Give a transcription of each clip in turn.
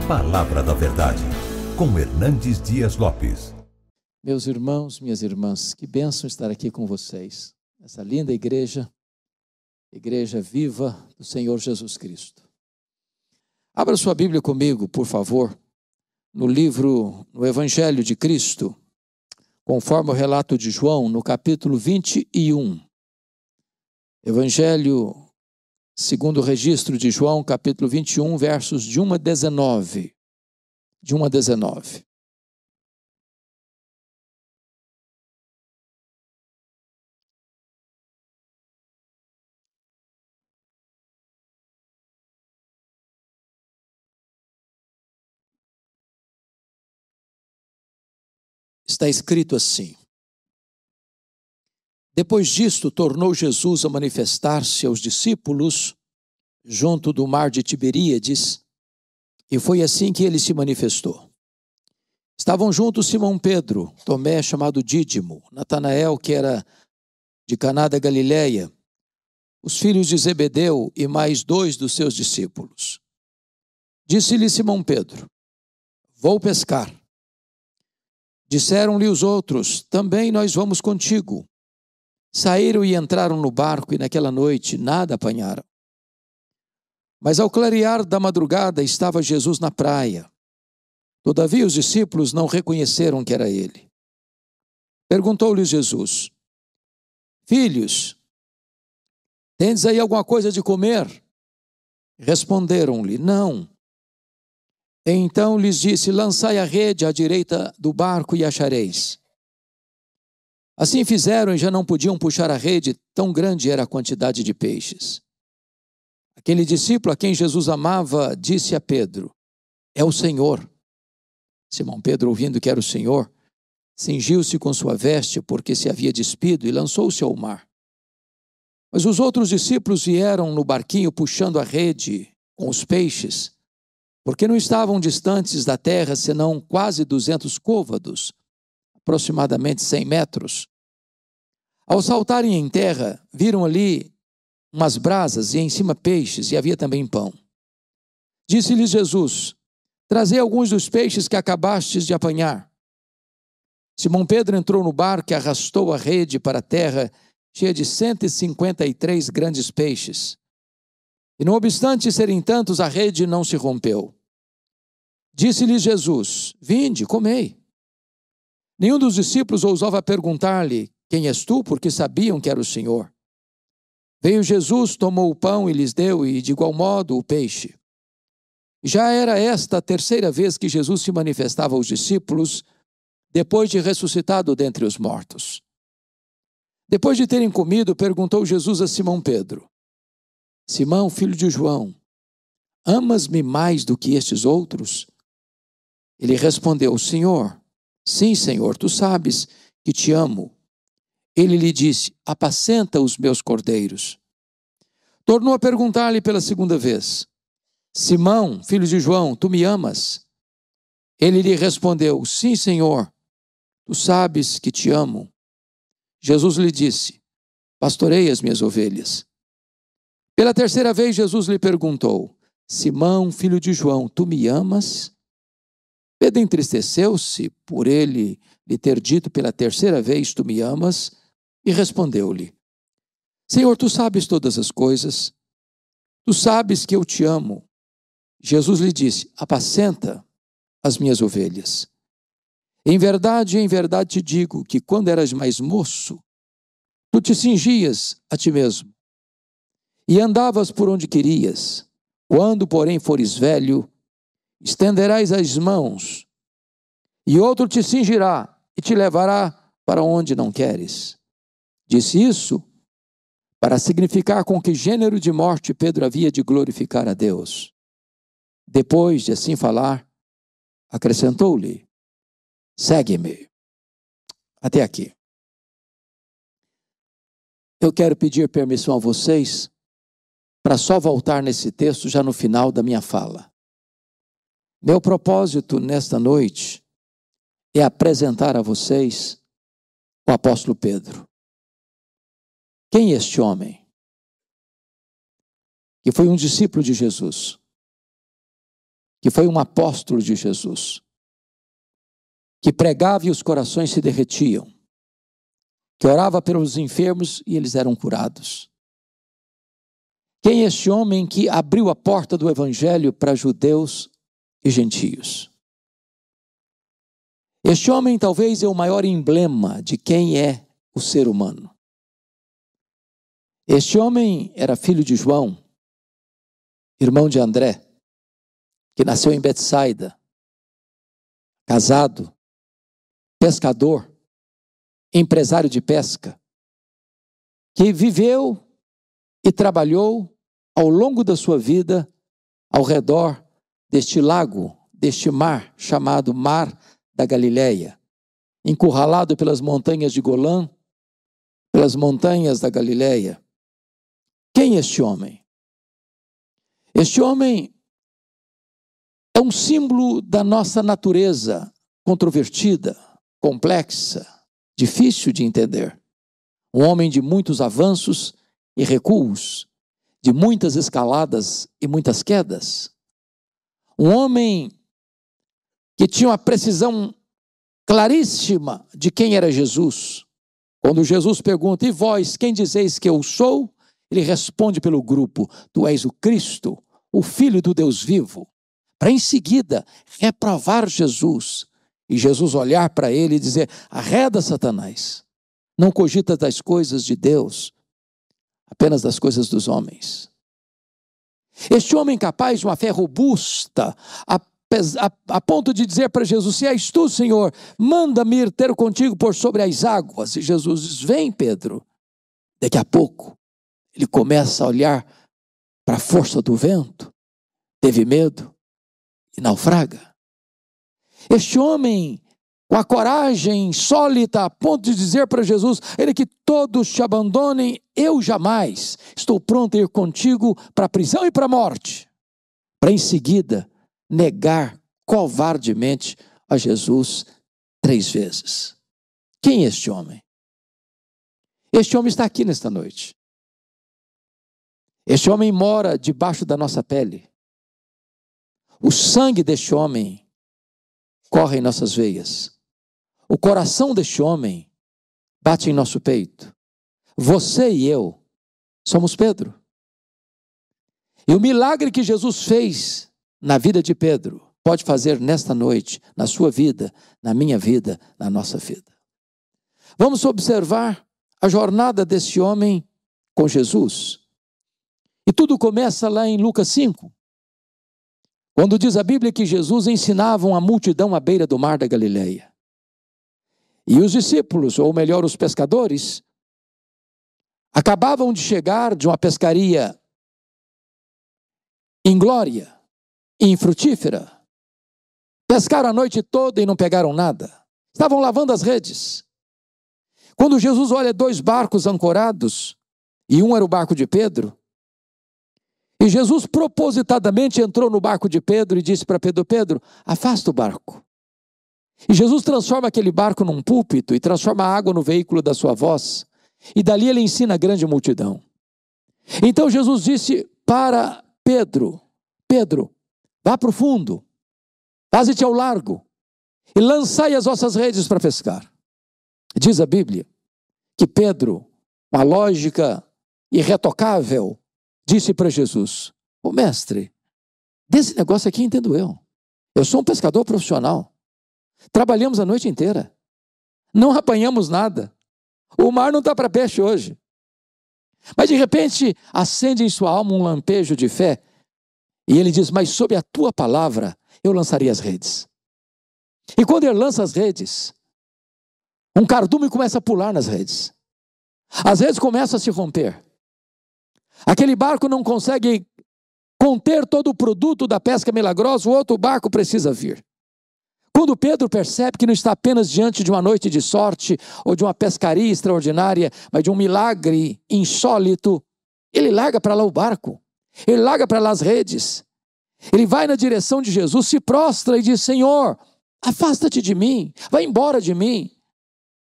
Palavra da Verdade, com Hernandes Dias Lopes. Meus irmãos, minhas irmãs, que bênção estar aqui com vocês, essa linda igreja viva do Senhor Jesus Cristo. Abra sua Bíblia comigo, por favor, no Evangelho de Cristo, conforme o relato de João, no capítulo 21. Evangelho segundo o registro de João, capítulo 21, versos de 1 a 19. De 1 a 19. Está escrito assim: Depois disto, tornou Jesus a manifestar-se aos discípulos junto do mar de Tiberíades, e foi assim que ele se manifestou. Estavam juntos Simão Pedro, Tomé, chamado Dídimo, Natanael, que era de Caná da Galileia, os filhos de Zebedeu e mais 2 dos seus discípulos. Disse-lhe Simão Pedro: Vou pescar. Disseram-lhe os outros: Também nós vamos contigo. Saíram e entraram no barco, e naquela noite nada apanharam. Mas ao clarear da madrugada estava Jesus na praia. Todavia os discípulos não reconheceram que era ele. Perguntou-lhes Jesus: Filhos, tendes aí alguma coisa de comer? Responderam-lhe: Não. Então lhes disse: Lançai a rede à direita do barco e achareis. Assim fizeram e já não podiam puxar a rede, tão grande era a quantidade de peixes. Aquele discípulo a quem Jesus amava disse a Pedro: É o Senhor. Simão Pedro, ouvindo que era o Senhor, cingiu-se com sua veste, porque se havia despido, e lançou-se ao mar. Mas os outros discípulos vieram no barquinho puxando a rede com os peixes, porque não estavam distantes da terra, senão quase 200 côvados, aproximadamente 100 metros. Ao saltarem em terra, viram ali umas brasas e em cima peixes, e havia também pão. Disse-lhes Jesus: Trazei alguns dos peixes que acabastes de apanhar. Simão Pedro entrou no barco e arrastou a rede para a terra, cheia de 153 grandes peixes. E não obstante serem tantos, a rede não se rompeu. Disse-lhes Jesus: Vinde, comei. Nenhum dos discípulos ousava perguntar-lhe: Quem és tu? Porque sabiam que era o Senhor. Veio Jesus, tomou o pão e lhes deu, e de igual modo o peixe. Já era esta a terceira vez que Jesus se manifestava aos discípulos, depois de ressuscitado dentre os mortos. Depois de terem comido, perguntou Jesus a Simão Pedro: Simão, filho de João, amas-me mais do que estes outros? Ele respondeu: Senhor, sim, Senhor, tu sabes que te amo. Ele lhe disse: Apacenta os meus cordeiros. Tornou a perguntar-lhe pela segunda vez: Simão, filho de João, tu me amas? Ele lhe respondeu: Sim, Senhor, tu sabes que te amo. Jesus lhe disse: Pastorei as minhas ovelhas. Pela terceira vez, Jesus lhe perguntou: Simão, filho de João, tu me amas? Pedro entristeceu-se por ele lhe ter dito pela terceira vez: Tu me amas? E respondeu-lhe: Senhor, tu sabes todas as coisas. Tu sabes que eu te amo. Jesus lhe disse: Apacenta as minhas ovelhas. Em verdade te digo que quando eras mais moço, tu te cingias a ti mesmo e andavas por onde querias. Quando, porém, fores velho, estenderás as mãos, e outro te cingirá e te levará para onde não queres. Disse isso para significar com que gênero de morte Pedro havia de glorificar a Deus. Depois de assim falar, acrescentou-lhe: Segue-me. Até aqui. Eu quero pedir permissão a vocês para só voltar nesse texto já no final da minha fala. Meu propósito nesta noite é apresentar a vocês o apóstolo Pedro. Quem é este homem? Que foi um discípulo de Jesus. que foi um apóstolo de Jesus, que pregava e os corações se derretiam, que orava pelos enfermos e eles eram curados. Quem é este homem que abriu a porta do evangelho para judeus e gentios? Este homem talvez é o maior emblema de quem é o ser humano. Este homem era filho de João, irmão de André, que nasceu em Betsaida, casado, pescador, empresário de pesca, que viveu e trabalhou ao longo da sua vida ao redor deste lago, deste mar chamado Mar da Galileia, encurralado pelas montanhas de Golã, pelas montanhas da Galileia. Quem é este homem? Este homem é um símbolo da nossa natureza controvertida, complexa, difícil de entender. Um homem de muitos avanços e recuos, de muitas escaladas e muitas quedas. Um homem que tinha uma precisão claríssima de quem era Jesus. Quando Jesus pergunta, e vós, quem dizeis que eu sou? Ele responde pelo grupo, tu és o Cristo, o Filho do Deus vivo. Para em seguida reprovar Jesus. E Jesus olhar para ele e dizer, arreda Satanás, não cogita das coisas de Deus, apenas das coisas dos homens. Este homem capaz de uma fé robusta, a ponto de dizer para Jesus, se és tu, Senhor, manda-me ir ter contigo por sobre as águas. E Jesus diz, vem, Pedro. Daqui a pouco, ele começa a olhar para a força do vento, teve medo e naufraga. Este homem, com a coragem insólita, a ponto de dizer para Jesus, ele que todos te abandonem, eu jamais estou pronto a ir contigo para a prisão e para a morte. Para em seguida negar covardemente a Jesus 3 vezes. Quem é este homem? Este homem está aqui nesta noite. Este homem mora debaixo da nossa pele. O sangue deste homem corre em nossas veias. O coração deste homem bate em nosso peito. Você e eu somos Pedro. E o milagre que Jesus fez na vida de Pedro pode fazer nesta noite, na sua vida, na minha vida, na nossa vida. Vamos observar a jornada desse homem com Jesus. E tudo começa lá em Lucas 5, quando diz a Bíblia que Jesus ensinava uma multidão à beira do mar da Galileia. E os discípulos, ou melhor, os pescadores, acabavam de chegar de uma pescaria inglória, infrutífera. Pescaram a noite toda e não pegaram nada. Estavam lavando as redes. Quando Jesus olha 2 barcos ancorados, e um era o barco de Pedro, e Jesus propositadamente entrou no barco de Pedro e disse para Pedro, Pedro, afasta o barco. E Jesus transforma aquele barco num púlpito e transforma a água no veículo da sua voz. E dali ele ensina a grande multidão. Então Jesus disse para Pedro, Pedro, vá para o fundo, faze-te ao largo e lançai as vossas redes para pescar. Diz a Bíblia que Pedro, uma lógica irretocável, disse para Jesus, ô mestre, desse negócio aqui entendo eu. Eu sou um pescador profissional. Trabalhamos a noite inteira. Não apanhamos nada. O mar não está para peixe hoje. Mas de repente acende em sua alma um lampejo de fé. E ele diz, mas sob a tua palavra eu lançaria as redes. E quando ele lança as redes, um cardume começa a pular nas redes. As redes começam a se romper. Aquele barco não consegue conter todo o produto da pesca milagrosa, o outro barco precisa vir. Quando Pedro percebe que não está apenas diante de uma noite de sorte, ou de uma pescaria extraordinária, mas de um milagre insólito, ele larga para lá o barco, ele larga para lá as redes, ele vai na direção de Jesus, se prostra e diz, Senhor, afasta-te de mim, vai embora de mim,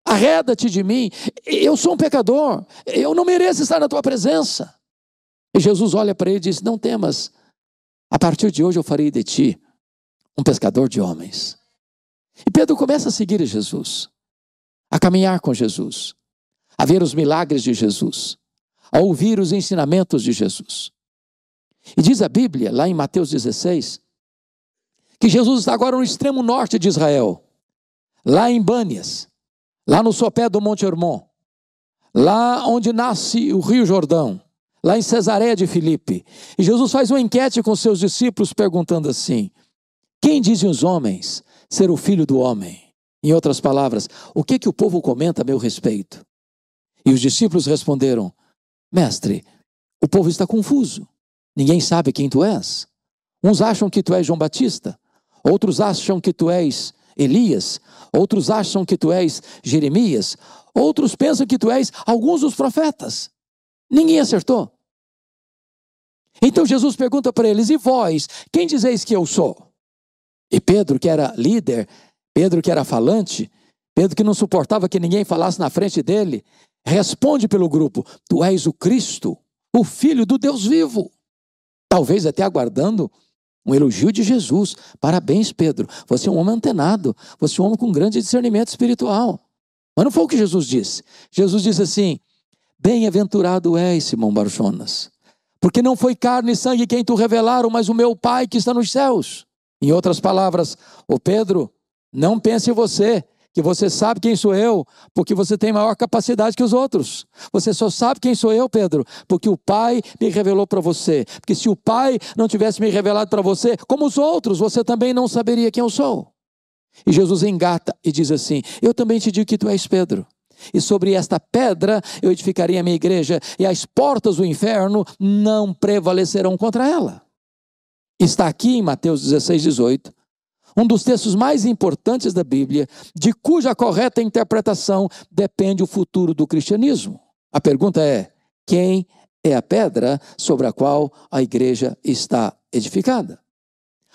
arreda-te de mim, eu sou um pecador, eu não mereço estar na tua presença. E Jesus olha para ele e diz, não temas, a partir de hoje eu farei de ti um pescador de homens. E Pedro começa a seguir Jesus, a caminhar com Jesus, a ver os milagres de Jesus, a ouvir os ensinamentos de Jesus. E diz a Bíblia, lá em Mateus 16, que Jesus está agora no extremo norte de Israel, lá em Bânias, lá no sopé do Monte Hermon, lá onde nasce o Rio Jordão, lá em Cesareia de Filipe. E Jesus faz uma enquete com seus discípulos perguntando assim: quem dizem os homens ser o filho do homem? Em outras palavras, o que o povo comenta a meu respeito? E os discípulos responderam: mestre, o povo está confuso. Ninguém sabe quem tu és. Uns acham que tu és João Batista, outros acham que tu és Elias, outros acham que tu és Jeremias, outros pensam que tu és alguns dos profetas. Ninguém acertou. Então Jesus pergunta para eles: e vós, quem dizeis que eu sou? E Pedro, que era líder, Pedro que era falante, Pedro que não suportava que ninguém falasse na frente dele, responde pelo grupo: tu és o Cristo, o Filho do Deus vivo. Talvez até aguardando um elogio de Jesus. Parabéns, Pedro, você é um homem antenado, você é um homem com grande discernimento espiritual. Mas não foi o que Jesus disse. Jesus disse assim: bem-aventurado és, Simão Barjonas, porque não foi carne e sangue quem tu revelaram, mas o meu Pai que está nos céus. Em outras palavras, ô Pedro, não pense em você, que você sabe quem sou eu, porque você tem maior capacidade que os outros. Você só sabe quem sou eu, Pedro, porque o Pai me revelou para você. Porque se o Pai não tivesse me revelado para você, como os outros, você também não saberia quem eu sou. E Jesus engata e diz assim: eu também te digo que tu és Pedro, e sobre esta pedra eu edificarei a minha igreja, e as portas do inferno não prevalecerão contra ela. Está aqui em Mateus 16, 18, um dos textos mais importantes da Bíblia, de cuja correta interpretação depende o futuro do cristianismo. A pergunta é: quem é a pedra sobre a qual a igreja está edificada?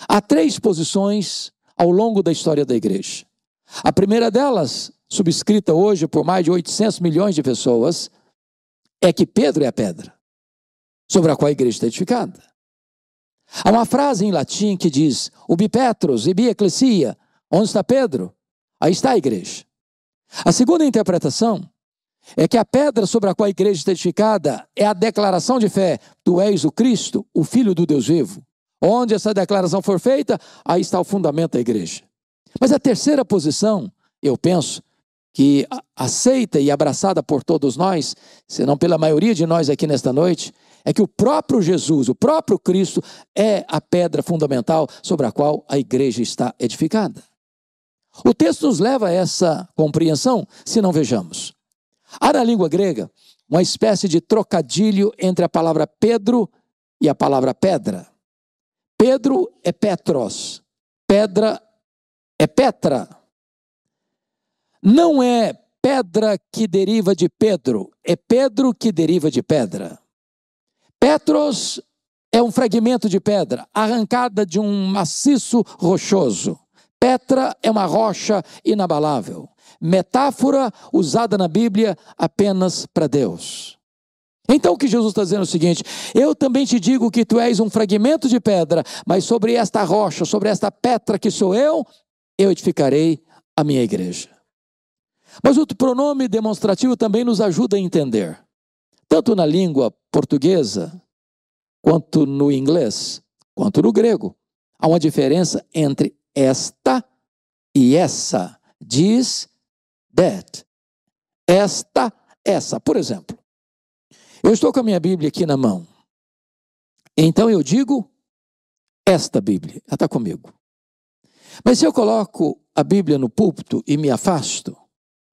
Há 3 posições ao longo da história da igreja. A primeira delas, subscrita hoje por mais de 800 milhões de pessoas, é que Pedro é a pedra sobre a qual a igreja está edificada. Há uma frase em latim que diz: ubi Petros, ibi ecclesia. Onde está Pedro? Aí está a igreja. A segunda interpretação é que a pedra sobre a qual a igreja está edificada é a declaração de fé: tu és o Cristo, o Filho do Deus vivo. Onde essa declaração for feita, aí está o fundamento da igreja. Mas a terceira posição, eu penso, que aceita e abraçada por todos nós, se não pela maioria de nós aqui nesta noite, é que o próprio Jesus, o próprio Cristo, é a pedra fundamental sobre a qual a igreja está edificada. O texto nos leva a essa compreensão, se não vejamos. Há na língua grega uma espécie de trocadilho entre a palavra Pedro e a palavra pedra. Pedro é Petros, pedra é Petra. Não é pedra que deriva de Pedro, é Pedro que deriva de pedra. Petros é um fragmento de pedra, arrancada de um maciço rochoso. Petra é uma rocha inabalável. Metáfora usada na Bíblia apenas para Deus. Então o que Jesus está dizendo é o seguinte: eu também te digo que tu és um fragmento de pedra, mas sobre esta rocha, sobre esta Petra que sou eu edificarei a minha igreja. Mas o pronome demonstrativo também nos ajuda a entender. Tanto na língua portuguesa, quanto no inglês, quanto no grego, há uma diferença entre esta e essa. Diz that. Esta, essa. Por exemplo, eu estou com a minha Bíblia aqui na mão. Então eu digo esta Bíblia. Ela está comigo. Mas se eu coloco a Bíblia no púlpito e me afasto,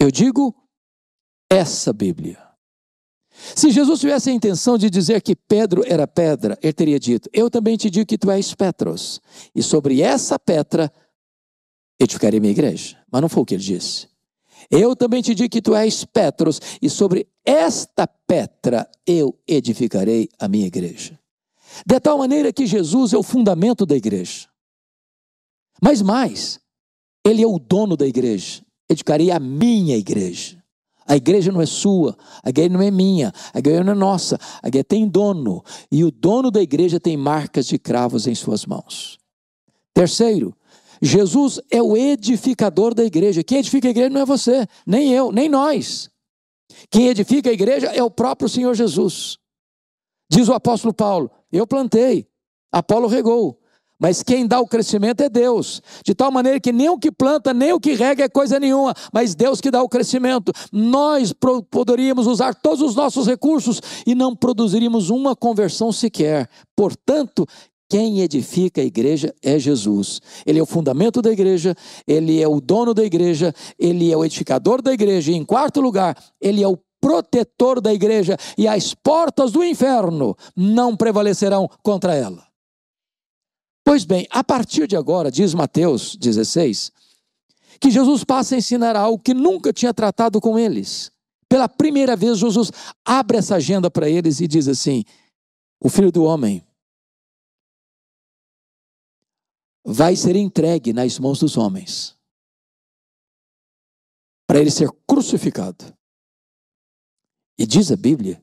eu digo essa Bíblia. Se Jesus tivesse a intenção de dizer que Pedro era pedra, ele teria dito: eu também te digo que tu és Petros, e sobre essa pedra edificarei minha igreja. Mas não foi o que ele disse. Eu também te digo que tu és Petros, e sobre esta pedra eu edificarei a minha igreja. De tal maneira que Jesus é o fundamento da igreja. Mas mais, ele é o dono da igreja. Edificarei a minha igreja. A igreja não é sua, a igreja não é minha, a igreja não é nossa, a igreja tem dono, e o dono da igreja tem marcas de cravos em suas mãos. Terceiro, Jesus é o edificador da igreja. Quem edifica a igreja não é você, nem eu, nem nós. Quem edifica a igreja é o próprio Senhor Jesus. Diz o apóstolo Paulo: eu plantei, Apolo regou, mas quem dá o crescimento é Deus. De tal maneira que nem o que planta, nem o que rega é coisa nenhuma, mas Deus que dá o crescimento. Nós poderíamos usar todos os nossos recursos e não produziríamos uma conversão sequer. Portanto, quem edifica a igreja é Jesus. Ele é o fundamento da igreja, ele é o dono da igreja, ele é o edificador da igreja. E em quarto lugar, ele é o protetor da igreja, e as portas do inferno não prevalecerão contra ela. Pois bem, a partir de agora, diz Mateus 16, que Jesus passa a ensinar algo que nunca tinha tratado com eles. Pela primeira vez, Jesus abre essa agenda para eles e diz assim: o Filho do Homem vai ser entregue nas mãos dos homens, para ele ser crucificado. E diz a Bíblia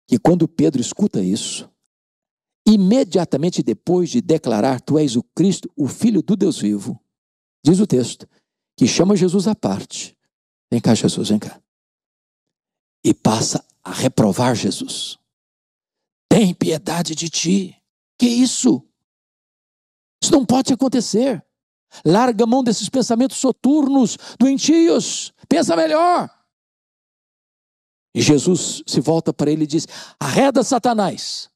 que quando Pedro escuta isso, imediatamente depois de declarar: tu és o Cristo, o Filho do Deus vivo, diz o texto, que chama Jesus à parte. Vem cá, Jesus, vem cá. E passa a reprovar Jesus. Tem piedade de ti. Que isso? Isso não pode acontecer. Larga a mão desses pensamentos soturnos, doentios. Pensa melhor. E Jesus se volta para ele e diz: arreda, Satanás.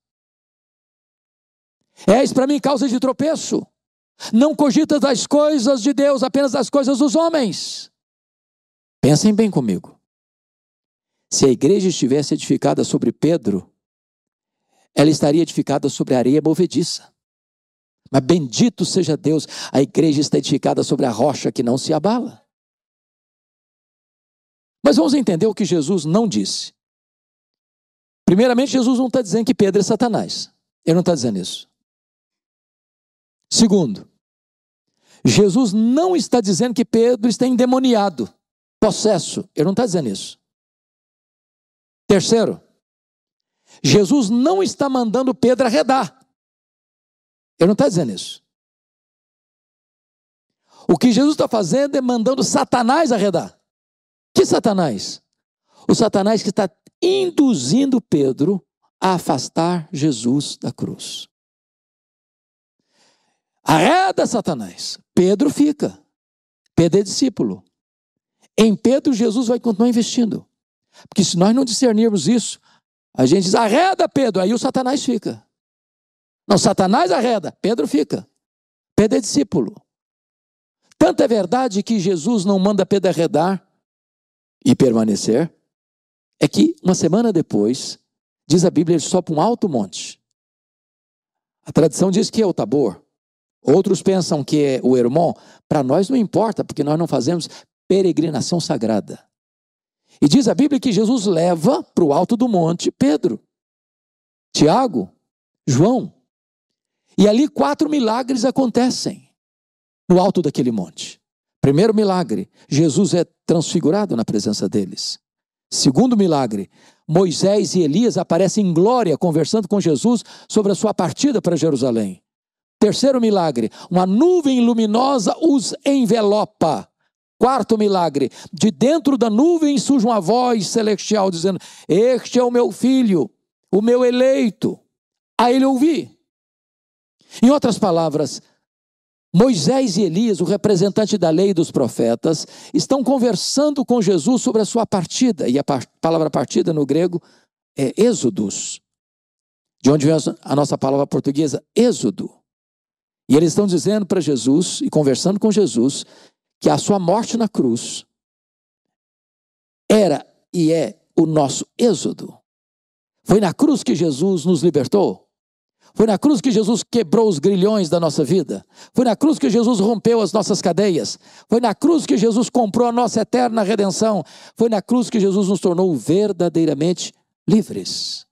És para mim causa de tropeço. Não cogitas das coisas de Deus, apenas das coisas dos homens. Pensem bem comigo. Se a igreja estivesse edificada sobre Pedro, ela estaria edificada sobre areia movediça. Mas bendito seja Deus, a igreja está edificada sobre a rocha que não se abala. Mas vamos entender o que Jesus não disse. Primeiramente, Jesus não está dizendo que Pedro é Satanás. Ele não está dizendo isso. Segundo, Jesus não está dizendo que Pedro está endemoniado, possesso. Ele não está dizendo isso. Terceiro, Jesus não está mandando Pedro arredar. Ele não está dizendo isso. O que Jesus está fazendo é mandando Satanás arredar. Que Satanás? O Satanás que está induzindo Pedro a afastar Jesus da cruz. Arreda, Satanás. Pedro fica. Pedro é discípulo. Em Pedro, Jesus vai continuar investindo. Porque se nós não discernirmos isso, a gente diz: arreda, Pedro. Aí o Satanás fica. Não, Satanás arreda, Pedro fica. Pedro é discípulo. Tanto é verdade que Jesus não manda Pedro arredar e permanecer, é que uma semana depois, diz a Bíblia, ele sobe para um alto monte. A tradição diz que é o Tabor. Outros pensam que é o Hermon. Para nós não importa, porque nós não fazemos peregrinação sagrada. E diz a Bíblia que Jesus leva para o alto do monte Pedro, Tiago, João. E ali 4 milagres acontecem no alto daquele monte. Primeiro milagre, Jesus é transfigurado na presença deles. Segundo milagre, Moisés e Elias aparecem em glória conversando com Jesus sobre a sua partida para Jerusalém. Terceiro milagre, uma nuvem luminosa os envelopa. Quarto milagre, de dentro da nuvem surge uma voz celestial dizendo: este é o meu filho, o meu eleito, a ele ouvi. Em outras palavras, Moisés e Elias, o representante da lei e dos profetas, estão conversando com Jesus sobre a sua partida, e a palavra partida no grego é êxodos, de onde vem a nossa palavra portuguesa, êxodo. E eles estão dizendo para Jesus, e conversando com Jesus, que a sua morte na cruz era e é o nosso êxodo. Foi na cruz que Jesus nos libertou. Foi na cruz que Jesus quebrou os grilhões da nossa vida. Foi na cruz que Jesus rompeu as nossas cadeias. Foi na cruz que Jesus comprou a nossa eterna redenção. Foi na cruz que Jesus nos tornou verdadeiramente livres.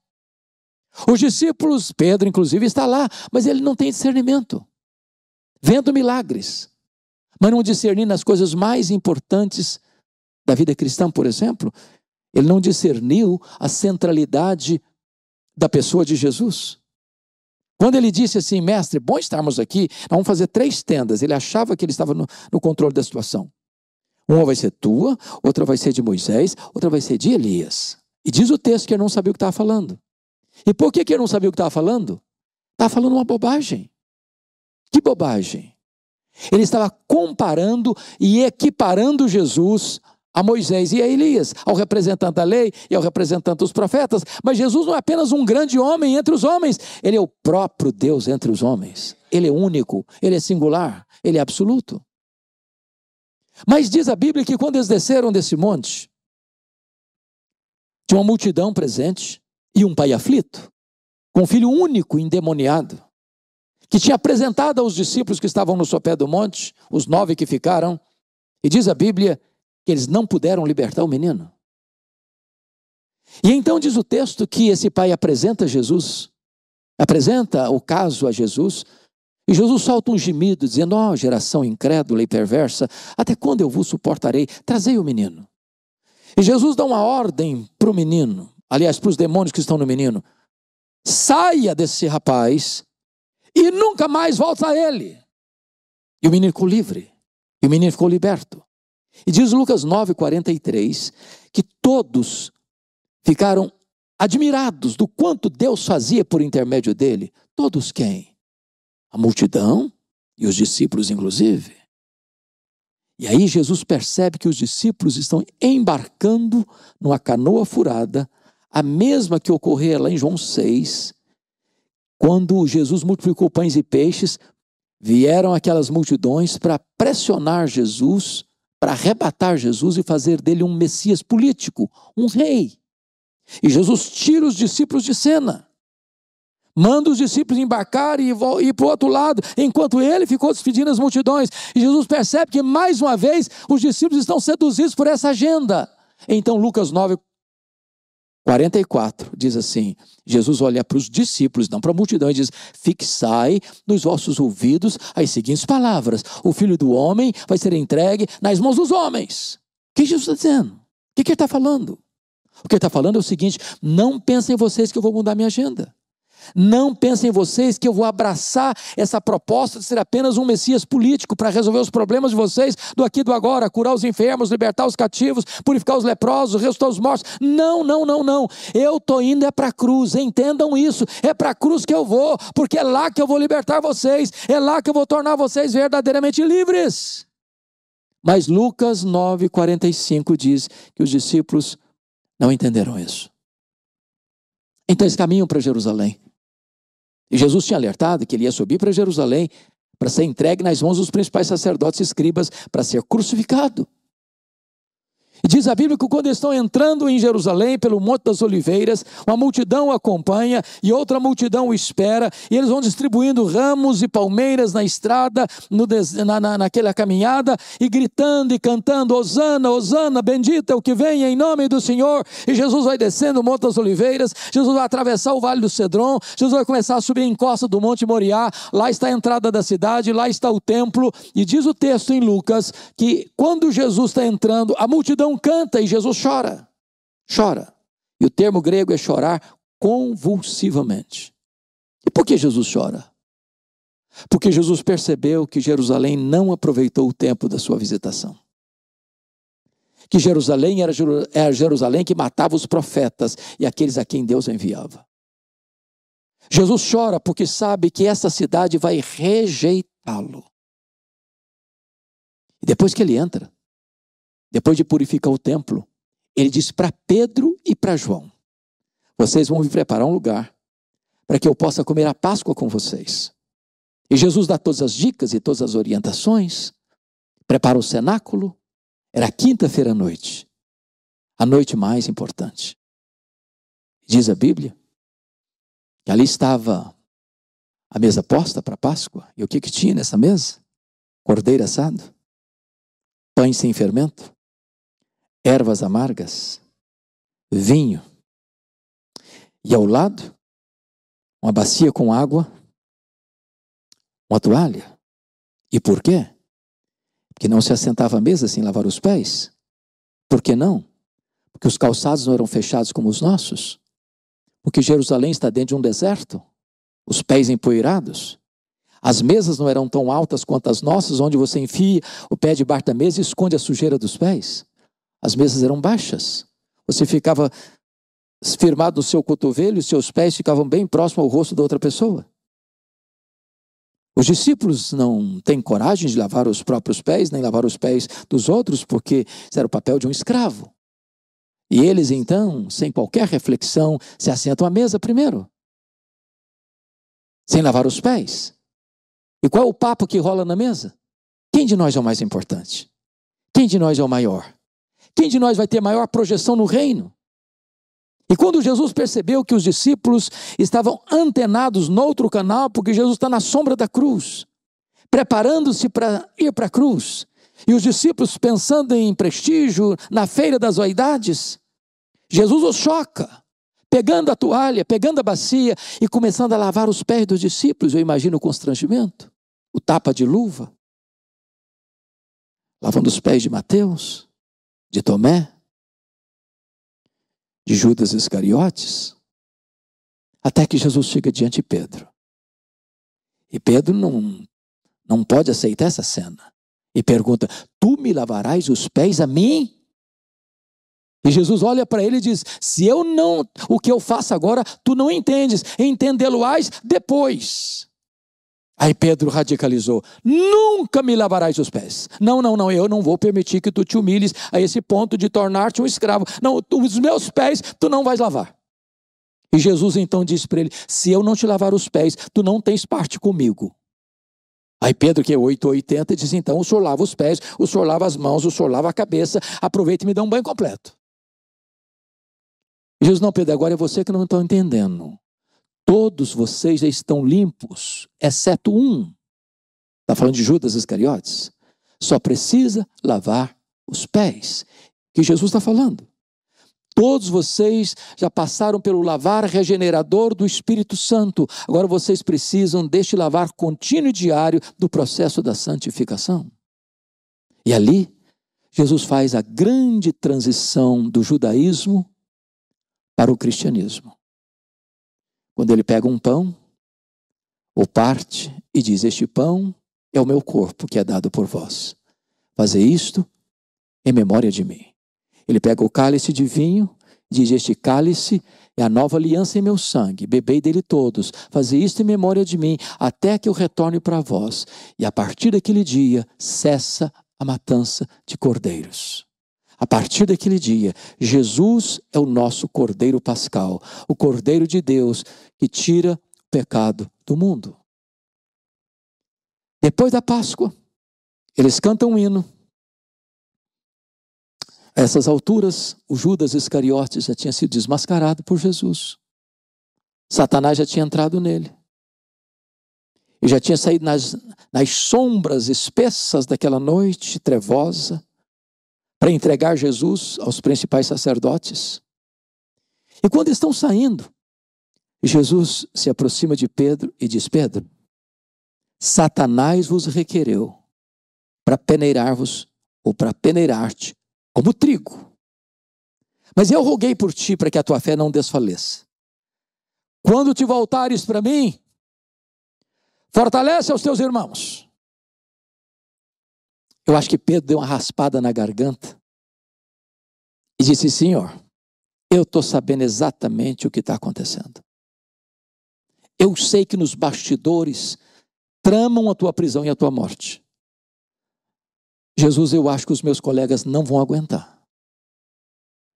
Os discípulos, Pedro inclusive está lá, mas ele não tem discernimento. Vendo milagres, mas não discernindo as coisas mais importantes da vida cristã, por exemplo, ele não discerniu a centralidade da pessoa de Jesus. Quando ele disse assim, mestre, bom estarmos aqui, nós vamos fazer 3 tendas. Ele achava que ele estava no controle da situação. Uma vai ser tua, outra vai ser de Moisés, outra vai ser de Elias. E diz o texto que ele não sabia o que estava falando. E por que ele não sabia o que estava falando? Estava falando uma bobagem. Que bobagem? Ele estava comparando e equiparando Jesus a Moisés e a Elias, ao representante da lei e ao representante dos profetas. Mas Jesus não é apenas um grande homem entre os homens, ele é o próprio Deus entre os homens. Ele é único, ele é singular, ele é absoluto. Mas diz a Bíblia que quando eles desceram desse monte, tinha uma multidão presente e um pai aflito, com um filho único endemoniado, que tinha apresentado aos discípulos que estavam no sopé do monte, os 9 que ficaram, e diz a Bíblia que eles não puderam libertar o menino. E então diz o texto que esse pai apresenta Jesus, apresenta o caso a Jesus, e Jesus solta um gemido, dizendo, ó, geração incrédula e perversa, até quando eu vos suportarei? Trazei o menino. E Jesus dá uma ordem para o menino, aliás, para os demônios que estão no menino, saia desse rapaz e nunca mais volta a ele. E o menino ficou livre, e o menino ficou liberto. E diz Lucas 9:43, que todos ficaram admirados do quanto Deus fazia por intermédio dele. Todos quem? A multidão e os discípulos inclusive. E aí Jesus percebe que os discípulos estão embarcando numa canoa furada, a mesma que ocorria lá em João 6, quando Jesus multiplicou pães e peixes, vieram aquelas multidões para pressionar Jesus, para arrebatar Jesus e fazer dele um Messias político, um rei. E Jesus tira os discípulos de cena, manda os discípulos embarcar e ir para o outro lado, enquanto ele ficou despedindo as multidões. E Jesus percebe que mais uma vez os discípulos estão seduzidos por essa agenda. Então Lucas 9:44 diz assim, Jesus olha para os discípulos, não para a multidão, e diz, fixai nos vossos ouvidos as seguintes palavras, o Filho do Homem vai ser entregue nas mãos dos homens. O que Jesus está dizendo? O que ele está falando? O que ele está falando é o seguinte, não pensem vocês que eu vou mudar minha agenda. Não pensem vocês que eu vou abraçar essa proposta de ser apenas um Messias político para resolver os problemas de vocês do aqui e do agora, curar os enfermos, libertar os cativos, purificar os leprosos, ressuscitar os mortos. Não. Eu estou indo para a cruz, entendam isso. É para a cruz que eu vou, porque é lá que eu vou libertar vocês, é lá que eu vou tornar vocês verdadeiramente livres. Mas Lucas 9:45 diz que os discípulos não entenderam isso. Então eles caminham para Jerusalém. E Jesus tinha alertado que ele ia subir para Jerusalém para ser entregue nas mãos dos principais sacerdotes e escribas para ser crucificado. E diz a Bíblia que quando eles estão entrando em Jerusalém, pelo Monte das Oliveiras, uma multidão o acompanha e outra multidão o espera, e eles vão distribuindo ramos e palmeiras na estrada, naquela caminhada, e gritando e cantando, Hosana, Hosana, bendito é o que vem em nome do Senhor. E Jesus vai descendo o Monte das Oliveiras, Jesus vai atravessar o Vale do Cedron, Jesus vai começar a subir a encosta do Monte Moriá, lá está a entrada da cidade, lá está o templo, e diz o texto em Lucas, que quando Jesus está entrando, a multidão canta e Jesus chora. E o termo grego é chorar convulsivamente. E por que Jesus chora? Porque Jesus percebeu que Jerusalém não aproveitou o tempo da sua visitação. Que Jerusalém era Jerusalém que matava os profetas e aqueles a quem Deus enviava. Jesus chora porque sabe que essa cidade vai rejeitá-lo. E depois que ele entra, depois de purificar o templo, ele diz para Pedro e para João, vocês vão me preparar um lugar para que eu possa comer a Páscoa com vocês. E Jesus dá todas as dicas e todas as orientações, prepara o cenáculo, era quinta-feira à noite, a noite mais importante. Diz a Bíblia que ali estava a mesa posta para a Páscoa, e o que tinha nessa mesa? Cordeiro assado, pães sem fermento, ervas amargas, vinho, e ao lado, uma bacia com água, uma toalha. E por quê? Porque não se assentava à mesa sem lavar os pés. Por que não? Porque os calçados não eram fechados como os nossos. Porque Jerusalém está dentro de um deserto. os pés empoeirados. As mesas não eram tão altas quanto as nossas, onde você enfia o pé debaixo da mesa e esconde a sujeira dos pés. As mesas eram baixas. Você ficava firmado no seu cotovelo e seus pés ficavam bem próximos ao rosto da outra pessoa. Os discípulos não têm coragem de lavar os próprios pés, nem lavar os pés dos outros, porque isso era o papel de um escravo. E eles, então, sem qualquer reflexão, se assentam à mesa primeiro, sem lavar os pés. E qual é o papo que rola na mesa? Quem de nós é o mais importante? Quem de nós é o maior? Quem de nós vai ter maior projeção no reino? E quando Jesus percebeu que os discípulos estavam antenados no outro canal, porque Jesus está na sombra da cruz, preparando-se para ir para a cruz, e os discípulos pensando em prestígio, na feira das vaidades, Jesus os choca, pegando a toalha, pegando a bacia e começando a lavar os pés dos discípulos. Eu imagino o constrangimento, o tapa de luva, lavando os pés de Mateus, de Tomé, de Judas Iscariotes, até que Jesus chega diante de Pedro. E Pedro não pode aceitar essa cena. E pergunta: tu me lavarás os pés a mim? E Jesus olha para ele e diz: se eu não, o que eu faço agora, tu não entendes, entendê-lo-ás depois. Aí Pedro radicalizou: nunca me lavarás os pés. Não, eu não vou permitir que tu te humilhes a esse ponto de tornar-te um escravo. Não, os meus pés tu não vais lavar. E Jesus então disse para ele: se eu não te lavar os pés, tu não tens parte comigo. Aí Pedro, que é 880, diz: então o senhor lava os pés, o senhor lava as mãos, o senhor lava a cabeça, aproveita e me dá um banho completo. E Jesus: não, Pedro, agora é você que não está entendendo. Todos vocês já estão limpos, exceto um. Está falando de Judas Iscariotes. Só precisa lavar os pés. Que Jesus está falando. Todos vocês já passaram pelo lavar regenerador do Espírito Santo. Agora vocês precisam deste lavar contínuo e diário do processo da santificação. E ali, Jesus faz a grande transição do judaísmo para o cristianismo. Quando ele pega um pão, o parte e diz: este pão é o meu corpo que é dado por vós. Fazei isto em memória de mim. Ele pega o cálice de vinho e diz: este cálice é a nova aliança em meu sangue. Bebei dele todos. Fazei isto em memória de mim, até que eu retorne para vós. E a partir daquele dia, cessa a matança de cordeiros. A partir daquele dia, Jesus é o nosso Cordeiro Pascal, o Cordeiro de Deus que tira o pecado do mundo. Depois da Páscoa, eles cantam um hino. A essas alturas, o Judas Iscariotes já tinha sido desmascarado por Jesus. Satanás já tinha entrado nele. E já tinha saído nas sombras espessas daquela noite trevosa, para entregar Jesus aos principais sacerdotes. E quando estão saindo, Jesus se aproxima de Pedro e diz: Pedro, Satanás vos requereu para peneirar-vos ou para peneirar-te como trigo. Mas eu roguei por ti para que a tua fé não desfaleça. Quando te voltares para mim, fortalece aos teus irmãos. Eu acho que Pedro deu uma raspada na garganta e disse: Senhor, eu estou sabendo exatamente o que está acontecendo. Eu sei que nos bastidores tramam a tua prisão e a tua morte. Jesus, eu acho que os meus colegas não vão aguentar.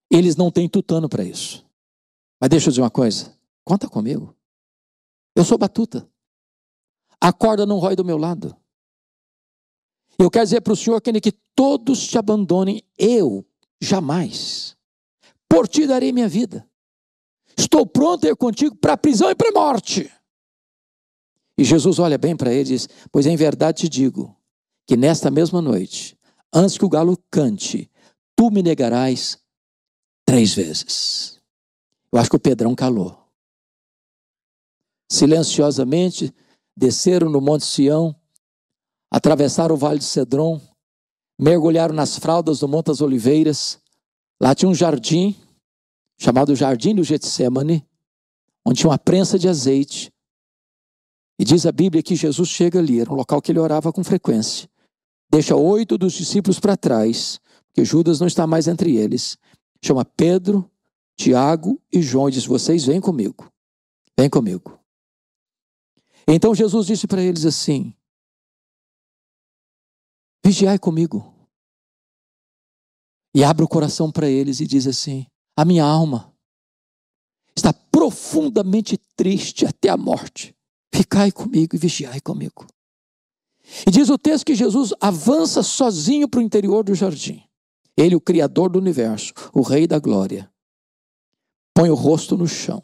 Eles não têm tutano para isso. Mas deixa eu dizer uma coisa, conta comigo. Eu sou batuta. A corda não rói do meu lado. Eu quero dizer para o Senhor que todos te abandonem, eu jamais. Por ti darei minha vida. Estou pronto a ir contigo para a prisão e para a morte. E Jesus olha bem para ele e diz: pois em verdade te digo, que nesta mesma noite, antes que o galo cante, tu me negarás 3 vezes. Eu acho que o Pedrão calou. Silenciosamente, desceram no Monte Sião, atravessaram o Vale de Cedron, mergulharam nas fraldas do Monte das Oliveiras. Lá tinha um jardim, chamado Jardim do Getsêmani, onde tinha uma prensa de azeite. E diz a Bíblia que Jesus chega ali, era um local que ele orava com frequência. Deixa 8 dos discípulos para trás, porque Judas não está mais entre eles. Chama Pedro, Tiago e João e diz: vocês vêm comigo. Vem comigo. Então Jesus disse para eles assim: vigiai comigo. E abre o coração para eles e diz assim: a minha alma está profundamente triste até a morte. Ficai comigo e vigiai comigo. E diz o texto que Jesus avança sozinho para o interior do jardim. Ele, o Criador do universo, o Rei da glória, põe o rosto no chão.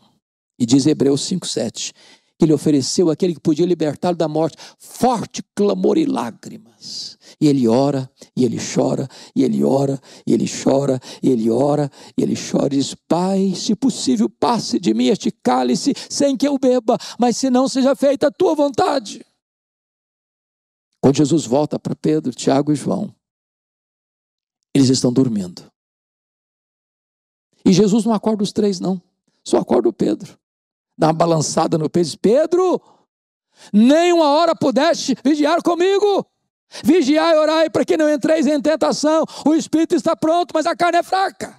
E diz Hebreus 5:7, que ele ofereceu àquele que podia libertá-lo da morte forte clamor e lágrimas. E ele ora, e ele chora, e ele ora, e ele chora, e ele ora, e ele chora e diz: Pai, se possível, passe de mim este cálice sem que eu beba, mas se não, seja feita a tua vontade. Quando Jesus volta para Pedro, Tiago e João, eles estão dormindo. E Jesus não acorda os 3 não, só acorda o Pedro. Dá uma balançada no peito e diz: Pedro, nem uma hora pudeste vigiar comigo. Vigiai e orai para que não entreis em tentação. O espírito está pronto, mas a carne é fraca.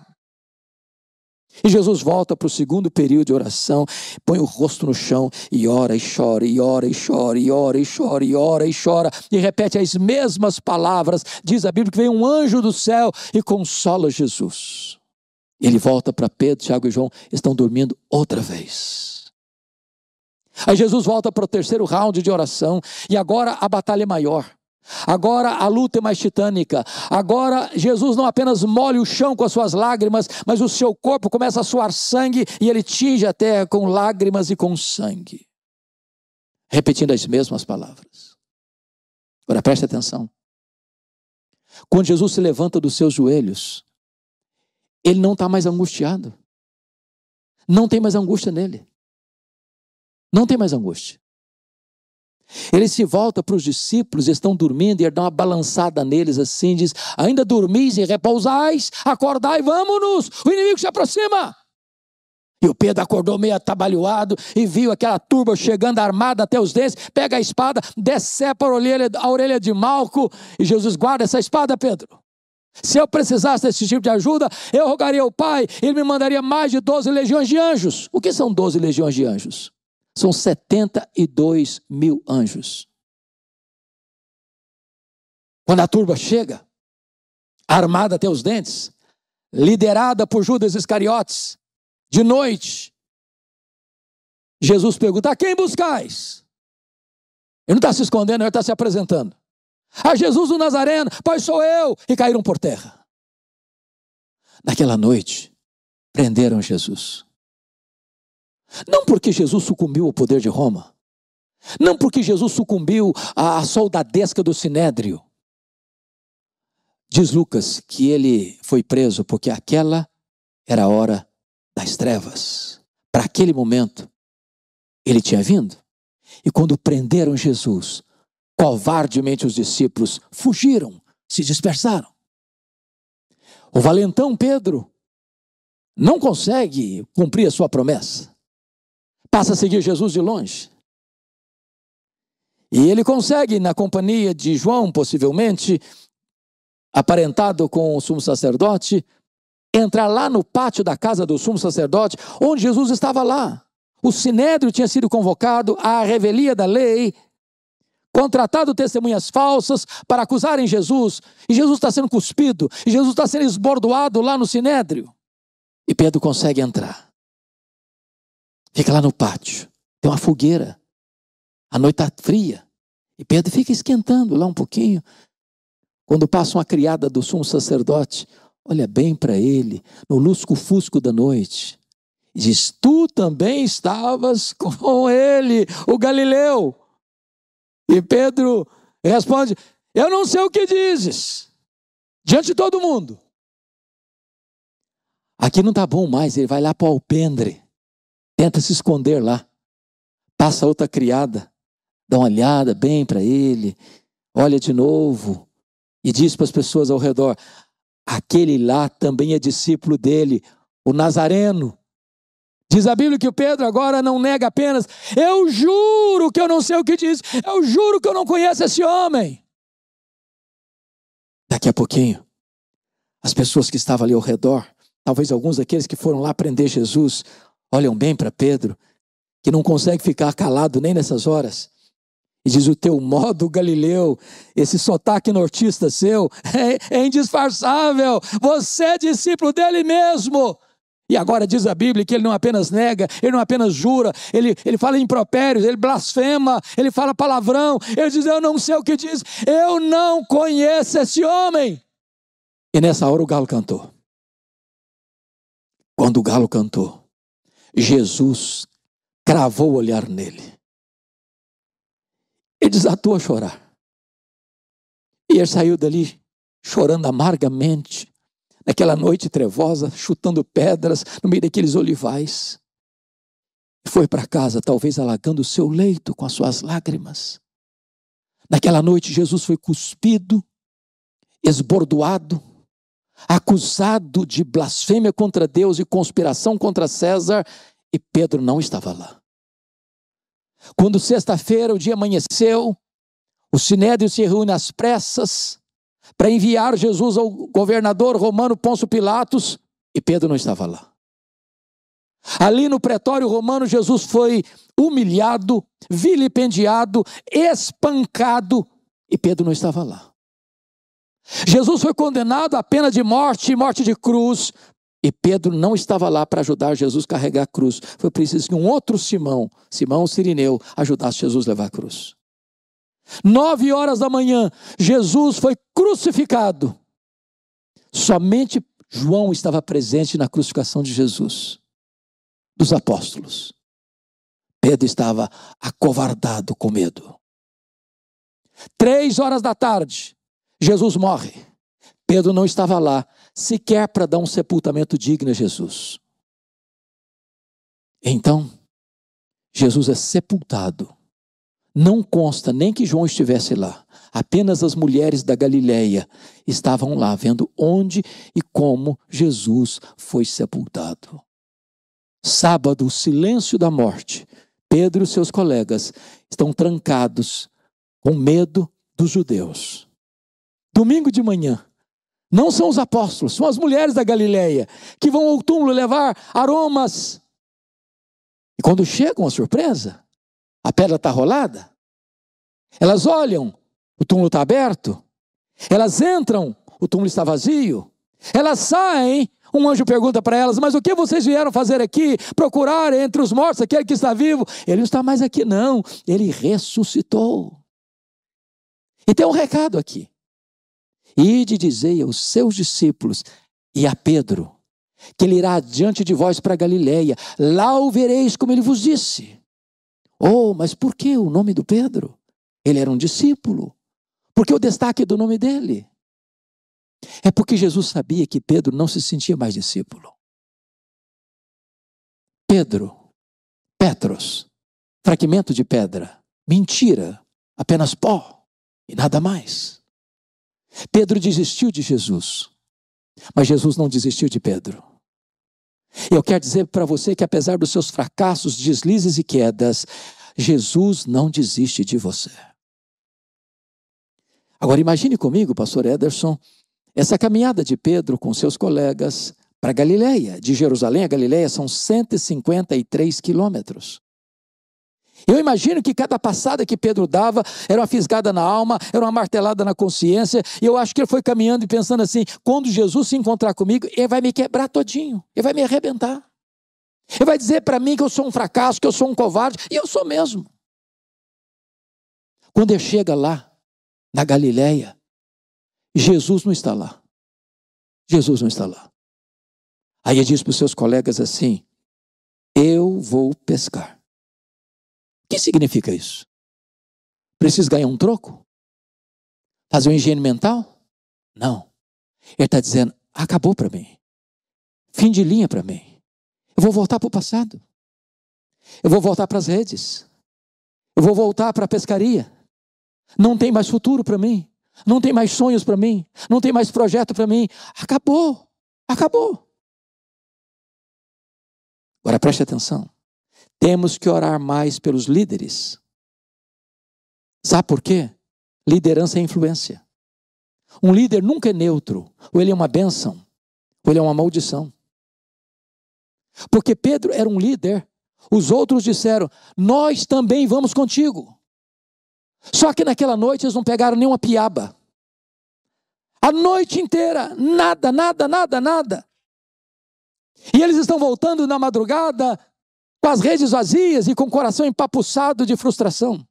E Jesus volta para o segundo período de oração, põe o rosto no chão e ora e chora, e ora e chora, e ora e chora, e ora e chora, e repete as mesmas palavras. Diz a Bíblia que vem um anjo do céu e consola Jesus. Ele volta para Pedro, Tiago e João, estão dormindo outra vez. Aí Jesus volta para o terceiro round de oração, e agora a batalha é maior. Agora a luta é mais titânica. Agora Jesus não apenas molha o chão com as suas lágrimas, mas o seu corpo começa a suar sangue e ele tinge a terra com lágrimas e com sangue, repetindo as mesmas palavras. Agora preste atenção. Quando Jesus se levanta dos seus joelhos, ele não está mais angustiado. Não tem mais angústia nele. Não tem mais angústia. Ele se volta para os discípulos, estão dormindo, e ele dá uma balançada neles assim, diz: ainda dormis e repousais, acordai, vamos-nos, o inimigo se aproxima. E o Pedro acordou meio atabalhoado e viu aquela turba chegando armada até os dentes, pega a espada, decepa a orelha de Malco, e Jesus: guarda essa espada, Pedro. Se eu precisasse desse tipo de ajuda, eu rogaria ao Pai, ele me mandaria mais de 12 legiões de anjos. O que são 12 legiões de anjos? São 72 mil anjos. Quando a turba chega, armada até os dentes, liderada por Judas Iscariotes, de noite, Jesus pergunta: a quem buscais? Ele não está se escondendo, ele está se apresentando. A Jesus do Nazareno, pois sou eu. E caíram por terra. Naquela noite, prenderam Jesus. Não porque Jesus sucumbiu ao poder de Roma. Não porque Jesus sucumbiu à soldadesca do Sinédrio. Diz Lucas que ele foi preso porque aquela era a hora das trevas. Para aquele momento, ele tinha vindo. E quando prenderam Jesus, covardemente os discípulos fugiram, se dispersaram. O valentão Pedro não consegue cumprir a sua promessa. Passa a seguir Jesus de longe. E ele consegue, na companhia de João, possivelmente, aparentado com o sumo sacerdote, entrar lá no pátio da casa do sumo sacerdote, onde Jesus estava lá. O sinédrio tinha sido convocado à revelia da lei, contratado testemunhas falsas para acusarem Jesus, e Jesus está sendo cuspido, e Jesus está sendo esbordoado lá no sinédrio. E Pedro consegue entrar. Fica lá no pátio, tem uma fogueira, a noite está fria, e Pedro fica esquentando lá um pouquinho. Quando passa uma criada do sumo sacerdote, olha bem para ele, no lusco-fusco da noite, e diz: tu também estavas com ele, o Galileu. E Pedro responde: eu não sei o que dizes, diante de todo mundo. Aqui não está bom mais, ele vai lá para o alpendre. Tenta se esconder lá. Passa outra criada, dá uma olhada bem para ele, olha de novo e diz para as pessoas ao redor: aquele lá também é discípulo dele, o Nazareno. Diz a Bíblia que o Pedro agora não nega apenas: eu juro que eu não sei o que diz, eu juro que eu não conheço esse homem. Daqui a pouquinho, as pessoas que estavam ali ao redor, talvez alguns daqueles que foram lá prender Jesus, olham bem para Pedro, que não consegue ficar calado nem nessas horas, e diz: o teu modo galileu, esse sotaque nortista seu, é indisfarçável, você é discípulo dele mesmo. E agora diz a Bíblia que ele não apenas nega, ele não apenas jura, ele fala impropérios, ele blasfema, ele fala palavrão, ele diz: eu não sei o que diz, eu não conheço esse homem. E nessa hora o galo cantou. Quando o galo cantou, Jesus cravou o olhar nele. Ele desatou a chorar. E ele saiu dali chorando amargamente, naquela noite trevosa, chutando pedras no meio daqueles olivais. Foi para casa, talvez alagando o seu leito com as suas lágrimas. Naquela noite Jesus foi cuspido, esbordoado, acusado de blasfêmia contra Deus e conspiração contra César, e Pedro não estava lá. Quando sexta-feira o dia amanheceu, o Sinédrio se reúne às pressas para enviar Jesus ao governador romano Pôncio Pilatos, e Pedro não estava lá. Ali no pretório romano, Jesus foi humilhado, vilipendiado, espancado, e Pedro não estava lá. Jesus foi condenado à pena de morte, morte de cruz, e Pedro não estava lá para ajudar Jesus a carregar a cruz. Foi preciso que um outro Simão Cirineu, ajudasse Jesus a levar a cruz. 9h da manhã, Jesus foi crucificado. Somente João estava presente na crucificação de Jesus, dos apóstolos. Pedro estava acovardado com medo. 3h, Jesus morre. Pedro não estava lá, sequer para dar um sepultamento digno a Jesus. Então, Jesus é sepultado. Não consta nem que João estivesse lá. Apenas as mulheres da Galileia estavam lá, vendo onde e como Jesus foi sepultado. Sábado, o silêncio da morte. Pedro e seus colegas estão trancados com medo dos judeus. Domingo de manhã, não são os apóstolos, são as mulheres da Galileia que vão ao túmulo levar aromas. E quando chegam, a surpresa, a pedra está rolada. Elas olham, o túmulo está aberto. Elas entram, o túmulo está vazio. Elas saem, um anjo pergunta para elas: mas o que vocês vieram fazer aqui? Procurar entre os mortos aquele que está vivo? Ele não está mais aqui não, ele ressuscitou. E tem um recado aqui: ide dizei aos seus discípulos e a Pedro que ele irá adiante de vós para Galileia, lá o vereis como ele vos disse. Oh, mas por que o nome do Pedro? Ele era um discípulo. Por que o destaque do nome dele? É porque Jesus sabia que Pedro não se sentia mais discípulo. Pedro, Petros, fragmento de pedra, mentira, apenas pó e nada mais. Pedro desistiu de Jesus, mas Jesus não desistiu de Pedro. Eu quero dizer para você que apesar dos seus fracassos, deslizes e quedas, Jesus não desiste de você. Agora imagine comigo, pastor Ederson, essa caminhada de Pedro com seus colegas para Galileia. De Jerusalém a Galileia são 153 quilômetros. Eu imagino que cada passada que Pedro dava era uma fisgada na alma, era uma martelada na consciência, e eu acho que ele foi caminhando e pensando assim: quando Jesus se encontrar comigo, ele vai me quebrar todinho, ele vai me arrebentar. Ele vai dizer para mim que eu sou um fracasso, que eu sou um covarde, e eu sou mesmo. Quando ele chega lá, na Galileia, Jesus não está lá. Jesus não está lá. Aí ele diz para os seus colegas assim: eu vou pescar. O que significa isso? Preciso ganhar um troco? Fazer um higiene mental? Não. Ele está dizendo: acabou para mim. Fim de linha para mim. Eu vou voltar para o passado. Eu vou voltar para as redes. Eu vou voltar para a pescaria. Não tem mais futuro para mim. Não tem mais sonhos para mim. Não tem mais projeto para mim. Acabou. Acabou. Agora preste atenção. Temos que orar mais pelos líderes. Sabe por quê? Liderança é influência. Um líder nunca é neutro. Ou ele é uma bênção, ou ele é uma maldição. Porque Pedro era um líder. Os outros disseram, nós também vamos contigo. Só que naquela noite eles não pegaram nenhuma piaba. A noite inteira, nada. E eles estão voltando na madrugada com as redes vazias e com o coração empapuçado de frustração.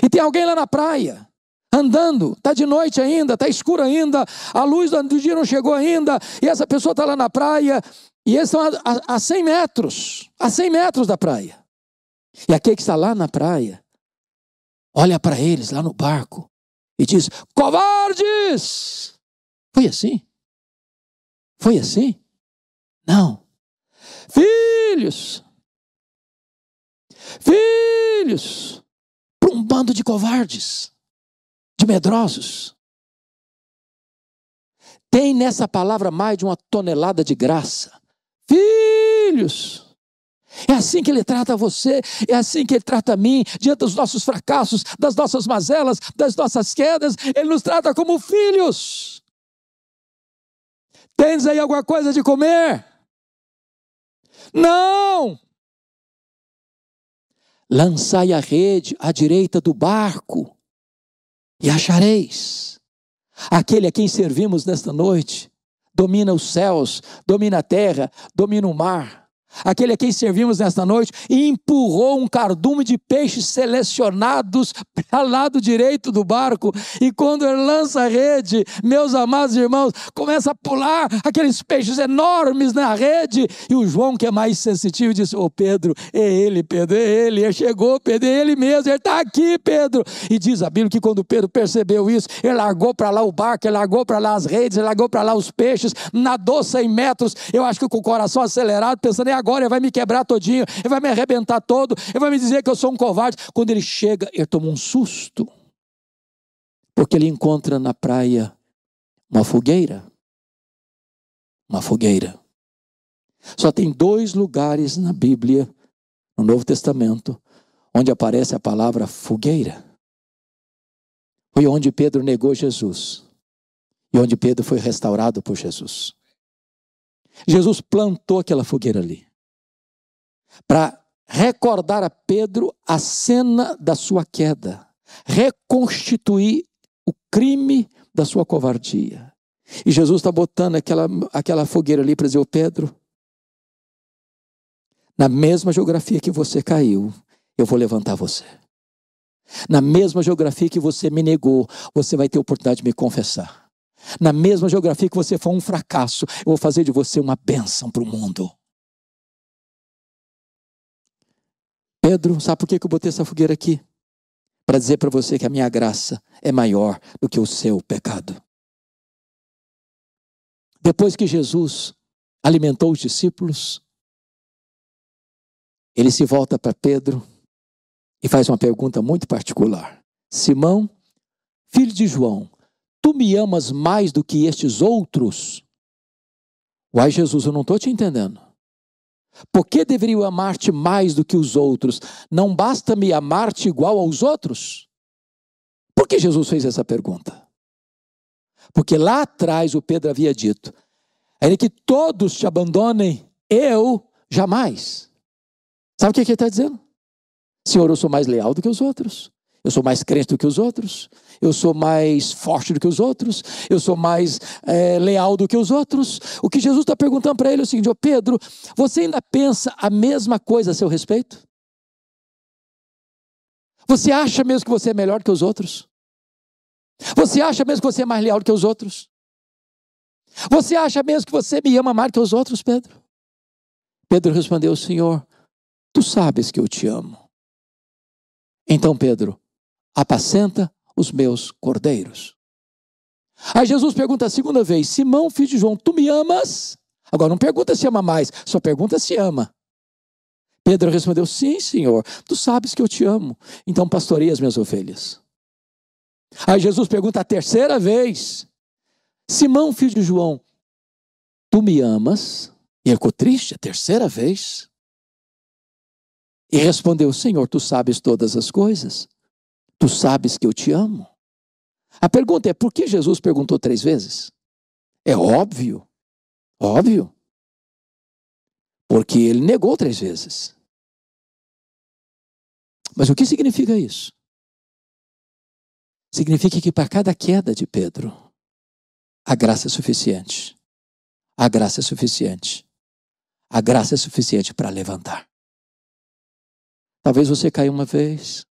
E tem alguém lá na praia, andando, está de noite ainda, está escuro ainda, a luz do dia não chegou ainda, e essa pessoa está lá na praia, e eles estão a 100 metros da praia. E aquele que está lá na praia, olha para eles lá no barco, e diz, covardes! Foi assim? Foi assim? Não. Filhos! Para um bando de covardes, de medrosos. Tem nessa palavra mais de uma tonelada de graça. Filhos! É assim que ele trata você, é assim que ele trata a mim, diante dos nossos fracassos, das nossas mazelas, das nossas quedas, ele nos trata como filhos. Tens aí alguma coisa de comer? Não! Lançai a rede à direita do barco e achareis. Aquele a quem servimos nesta noite domina os céus, domina a terra, domina o mar. Aquele a quem servimos nesta noite e empurrou um cardume de peixes selecionados para o lado direito do barco. E quando ele lança a rede, meus amados irmãos, começa a pular aqueles peixes enormes na rede. E o João, que é mais sensitivo, disse, Pedro, Pedro, ele chegou, Pedro, é ele mesmo, ele está aqui, Pedro. E diz a Bíblia que quando Pedro percebeu isso, ele largou para lá o barco, ele largou para lá as redes, ele largou para lá os peixes, nadou 100 metros, eu acho que com o coração acelerado, pensando, agora ele vai me quebrar todinho, ele vai me arrebentar todo, ele vai me dizer que eu sou um covarde. Quando ele chega, ele toma um susto, porque ele encontra na praia uma fogueira. Uma fogueira. Só tem 2 lugares na Bíblia, no Novo Testamento, onde aparece a palavra fogueira. Foi onde Pedro negou Jesus e onde Pedro foi restaurado por Jesus. Jesus plantou aquela fogueira ali para recordar a Pedro a cena da sua queda, reconstituir o crime da sua covardia. E Jesus está botando aquela fogueira ali para dizer, Pedro, na mesma geografia que você caiu, eu vou levantar você. Na mesma geografia que você me negou, você vai ter a oportunidade de me confessar. Na mesma geografia que você foi um fracasso, eu vou fazer de você uma bênção para o mundo. Pedro, sabe por que eu botei essa fogueira aqui? Para dizer para você que a minha graça é maior do que o seu pecado. Depois que Jesus alimentou os discípulos, ele se volta para Pedro e faz uma pergunta muito particular. Simão, filho de João, tu me amas mais do que estes outros? Uai, Jesus, eu não estou te entendendo. Por que deveria eu amar-te mais do que os outros? Não basta me amar-te igual aos outros? Por que Jesus fez essa pergunta? Porque lá atrás o Pedro havia dito, ainda que todos te abandonem, eu jamais. Sabe o que ele está dizendo? Senhor, eu sou mais leal do que os outros. Eu sou mais crente do que os outros. Eu sou mais forte do que os outros. Eu sou mais leal do que os outros. O que Jesus está perguntando para ele é o seguinte, Pedro, você ainda pensa a mesma coisa a seu respeito? Você acha mesmo que você é melhor que os outros? Você acha mesmo que você é mais leal do que os outros? Você acha mesmo que você me ama mais que os outros, Pedro? Pedro respondeu, Senhor, tu sabes que eu te amo. Então, Pedro, apacenta os meus cordeiros. Aí Jesus pergunta a segunda vez, Simão, filho de João, tu me amas? Agora não pergunta se ama mais, só pergunta se ama. Pedro respondeu, sim, Senhor, tu sabes que eu te amo, então pastoreia as minhas ovelhas. Aí Jesus pergunta a terceira vez, Simão, filho de João, tu me amas? E ele ficou triste a terceira vez. E respondeu: Senhor, tu sabes todas as coisas. Tu sabes que eu te amo. A pergunta é: por que Jesus perguntou 3 vezes? É óbvio. Óbvio. Porque ele negou 3 vezes. Mas o que significa isso? Significa que para cada queda de Pedro, a graça é suficiente. A graça é suficiente. A graça é suficiente para levantar. Talvez você caiu uma vez,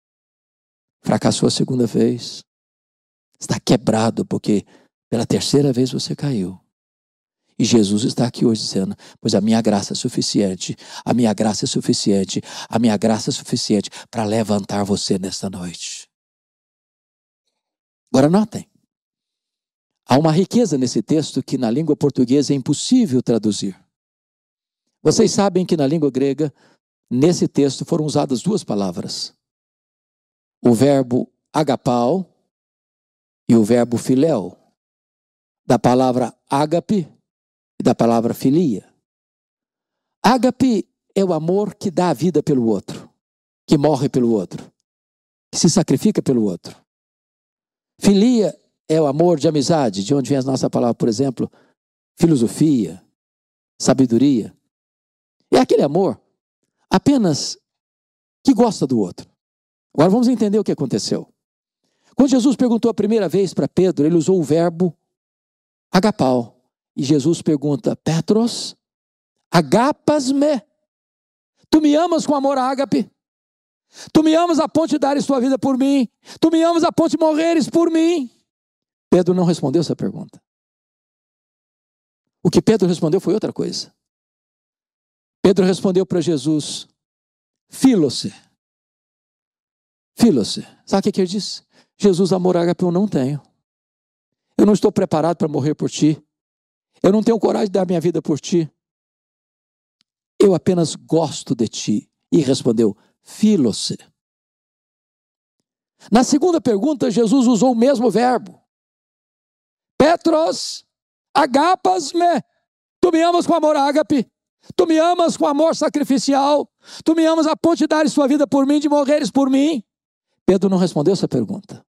fracassou a segunda vez, está quebrado porque pela terceira vez você caiu. E Jesus está aqui hoje dizendo: pois a minha graça é suficiente, a minha graça é suficiente, a minha graça é suficiente para levantar você nesta noite. Agora notem, há uma riqueza nesse texto que na língua portuguesa é impossível traduzir. Vocês sabem que na língua grega, nesse texto foram usadas 2 palavras. O verbo agapao e o verbo filéu. Da palavra ágape e da palavra filia. Ágape é o amor que dá a vida pelo outro, que morre pelo outro, que se sacrifica pelo outro. Filia é o amor de amizade, de onde vem a nossa palavra, por exemplo, filosofia, sabedoria. É aquele amor apenas que gosta do outro. Agora vamos entender o que aconteceu. Quando Jesus perguntou a primeira vez para Pedro, ele usou o verbo agapao. E Jesus pergunta: Petros, agapas-me? Tu me amas com amor ágape? Tu me amas a ponto de dares tua vida por mim? Tu me amas a ponto de morreres por mim? Pedro não respondeu essa pergunta. O que Pedro respondeu foi outra coisa. Pedro respondeu para Jesus: Filose. Filose. Sabe o que ele disse? Jesus, amor ágape eu não tenho. Eu não estou preparado para morrer por ti. Eu não tenho coragem de dar minha vida por ti. Eu apenas gosto de ti. E respondeu: Filose. Na segunda pergunta, Jesus usou o mesmo verbo. Petros, agapas-me. Tu me amas com amor ágape. Tu me amas com amor sacrificial. Tu me amas a ponto de dares tua vida por mim, de morreres por mim. Pedro não respondeu essa pergunta.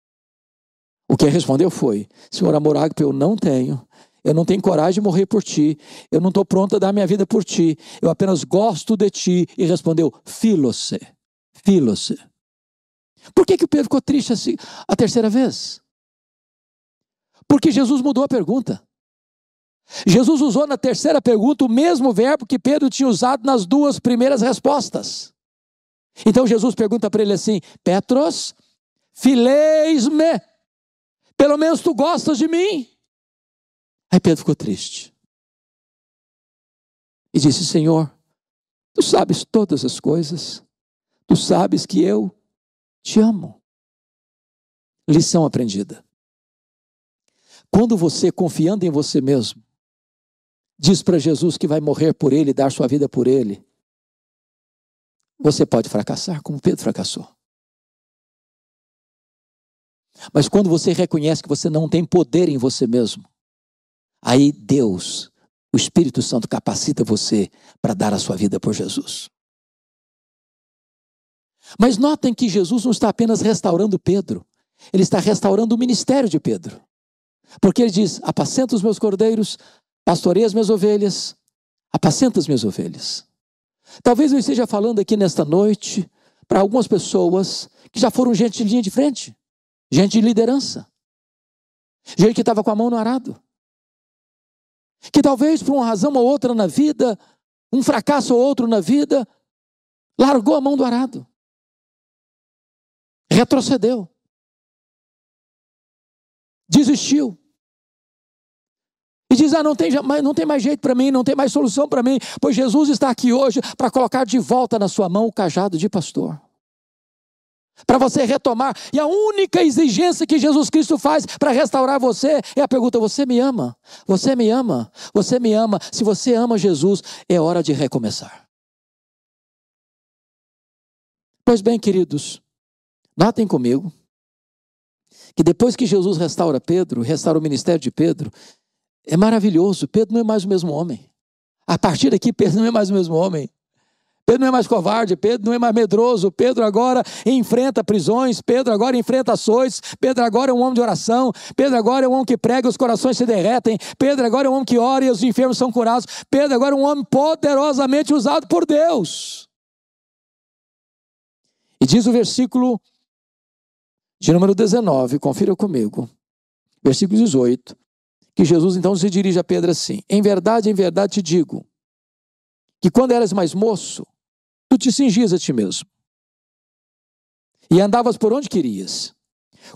O que ele respondeu foi: Senhor, amor ágape eu não tenho. Eu não tenho coragem de morrer por ti. Eu não estou pronto a dar minha vida por ti. Eu apenas gosto de ti. E respondeu: Filose. Filose. Por que o Pedro ficou triste assim a terceira vez? Porque Jesus mudou a pergunta. Jesus usou na terceira pergunta o mesmo verbo que Pedro tinha usado nas 2 primeiras respostas. Então Jesus pergunta para ele assim: Petros, fileis-me. Pelo menos tu gostas de mim? Aí Pedro ficou triste. E disse: Senhor, tu sabes todas as coisas. Tu sabes que eu te amo. Lição aprendida. Quando você, confiando em você mesmo, diz para Jesus que vai morrer por ele, dar sua vida por ele, você pode fracassar, como Pedro fracassou. Mas quando você reconhece que você não tem poder em você mesmo, aí Deus, o Espírito Santo, capacita você para dar a sua vida por Jesus. Mas notem que Jesus não está apenas restaurando Pedro, ele está restaurando o ministério de Pedro. Porque ele diz: apacenta os meus cordeiros, pastoreia as minhas ovelhas, apacenta as minhas ovelhas. Talvez eu esteja falando aqui nesta noite para algumas pessoas que já foram gente de linha de frente, gente de liderança, gente que estava com a mão no arado, que talvez por uma razão ou outra na vida, um fracasso ou outro na vida, largou a mão do arado, retrocedeu, desistiu. E diz: não tem mais jeito para mim, não tem mais solução para mim, pois Jesus está aqui hoje para colocar de volta na sua mão o cajado de pastor. Para você retomar. E a única exigência que Jesus Cristo faz para restaurar você é a pergunta: você me ama? Você me ama? Você me ama? Se você ama Jesus, é hora de recomeçar. Pois bem, queridos, notem comigo que depois que Jesus restaura Pedro, restaura o ministério de Pedro, é maravilhoso. Pedro não é mais o mesmo homem. A partir daqui, Pedro não é mais o mesmo homem. Pedro não é mais covarde, Pedro não é mais medroso, Pedro agora enfrenta prisões, Pedro agora enfrenta açoites, Pedro agora é um homem de oração, Pedro agora é um homem que prega e os corações se derretem, Pedro agora é um homem que ora e os enfermos são curados, Pedro agora é um homem poderosamente usado por Deus. E diz o versículo de número 19, confira comigo, versículo 18, que Jesus então se dirige a Pedro assim: em verdade te digo, que quando eras mais moço, tu te cingias a ti mesmo, e andavas por onde querias.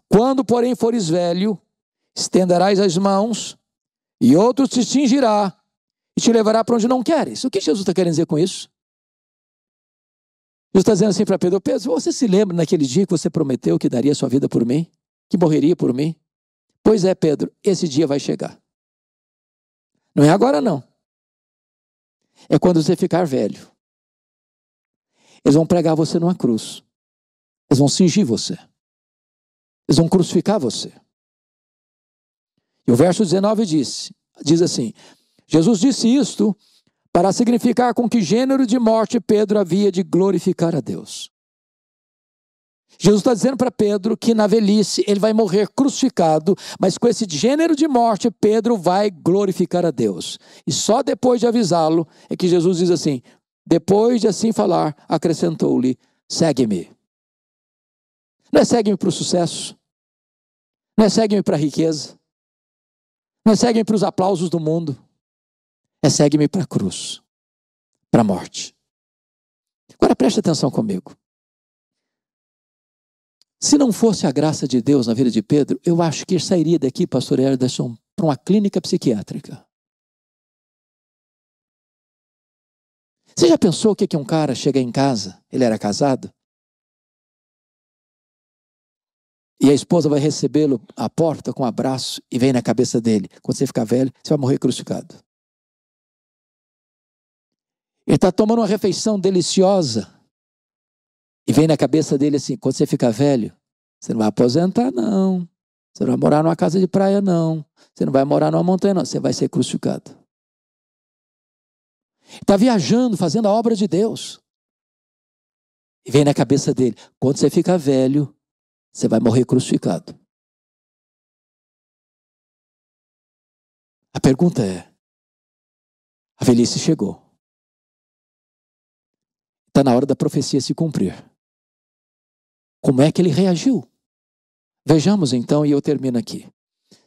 Quando, porém, fores velho, estenderás as mãos, e outro te cingirá, e te levará para onde não queres. O que Jesus está querendo dizer com isso? Jesus está dizendo assim para Pedro: Pedro, você se lembra naquele dia que você prometeu que daria sua vida por mim? Que morreria por mim? Pois é, Pedro, esse dia vai chegar. Não é agora não. É quando você ficar velho. Eles vão pregar você numa cruz. Eles vão cingir você. Eles vão crucificar você. E o verso 19 diz assim: Jesus disse isto para significar com que gênero de morte Pedro havia de glorificar a Deus. Jesus está dizendo para Pedro que na velhice ele vai morrer crucificado, mas com esse gênero de morte Pedro vai glorificar a Deus. E só depois de avisá-lo é que Jesus diz assim: depois de assim falar, acrescentou-lhe: segue-me. Não é segue-me para o sucesso, não é segue-me para a riqueza, não é segue-me para os aplausos do mundo, é segue-me para a cruz, para a morte. Agora preste atenção comigo. Se não fosse a graça de Deus na vida de Pedro, eu acho que ele sairia daqui, pastor Ederson, para uma clínica psiquiátrica. Você já pensou o que um cara chega em casa, ele era casado, e a esposa vai recebê-lo à porta com um abraço e vem na cabeça dele: quando você ficar velho, você vai morrer crucificado. Ele está tomando uma refeição deliciosa e vem na cabeça dele assim: quando você ficar velho, você não vai aposentar não, você não vai morar numa casa de praia não, você não vai morar numa montanha não, você vai ser crucificado. Está viajando, fazendo a obra de Deus. E vem na cabeça dele: quando você ficar velho, você vai morrer crucificado. A pergunta é: a velhice chegou. Está na hora da profecia se cumprir. Como é que ele reagiu? Vejamos então, e eu termino aqui.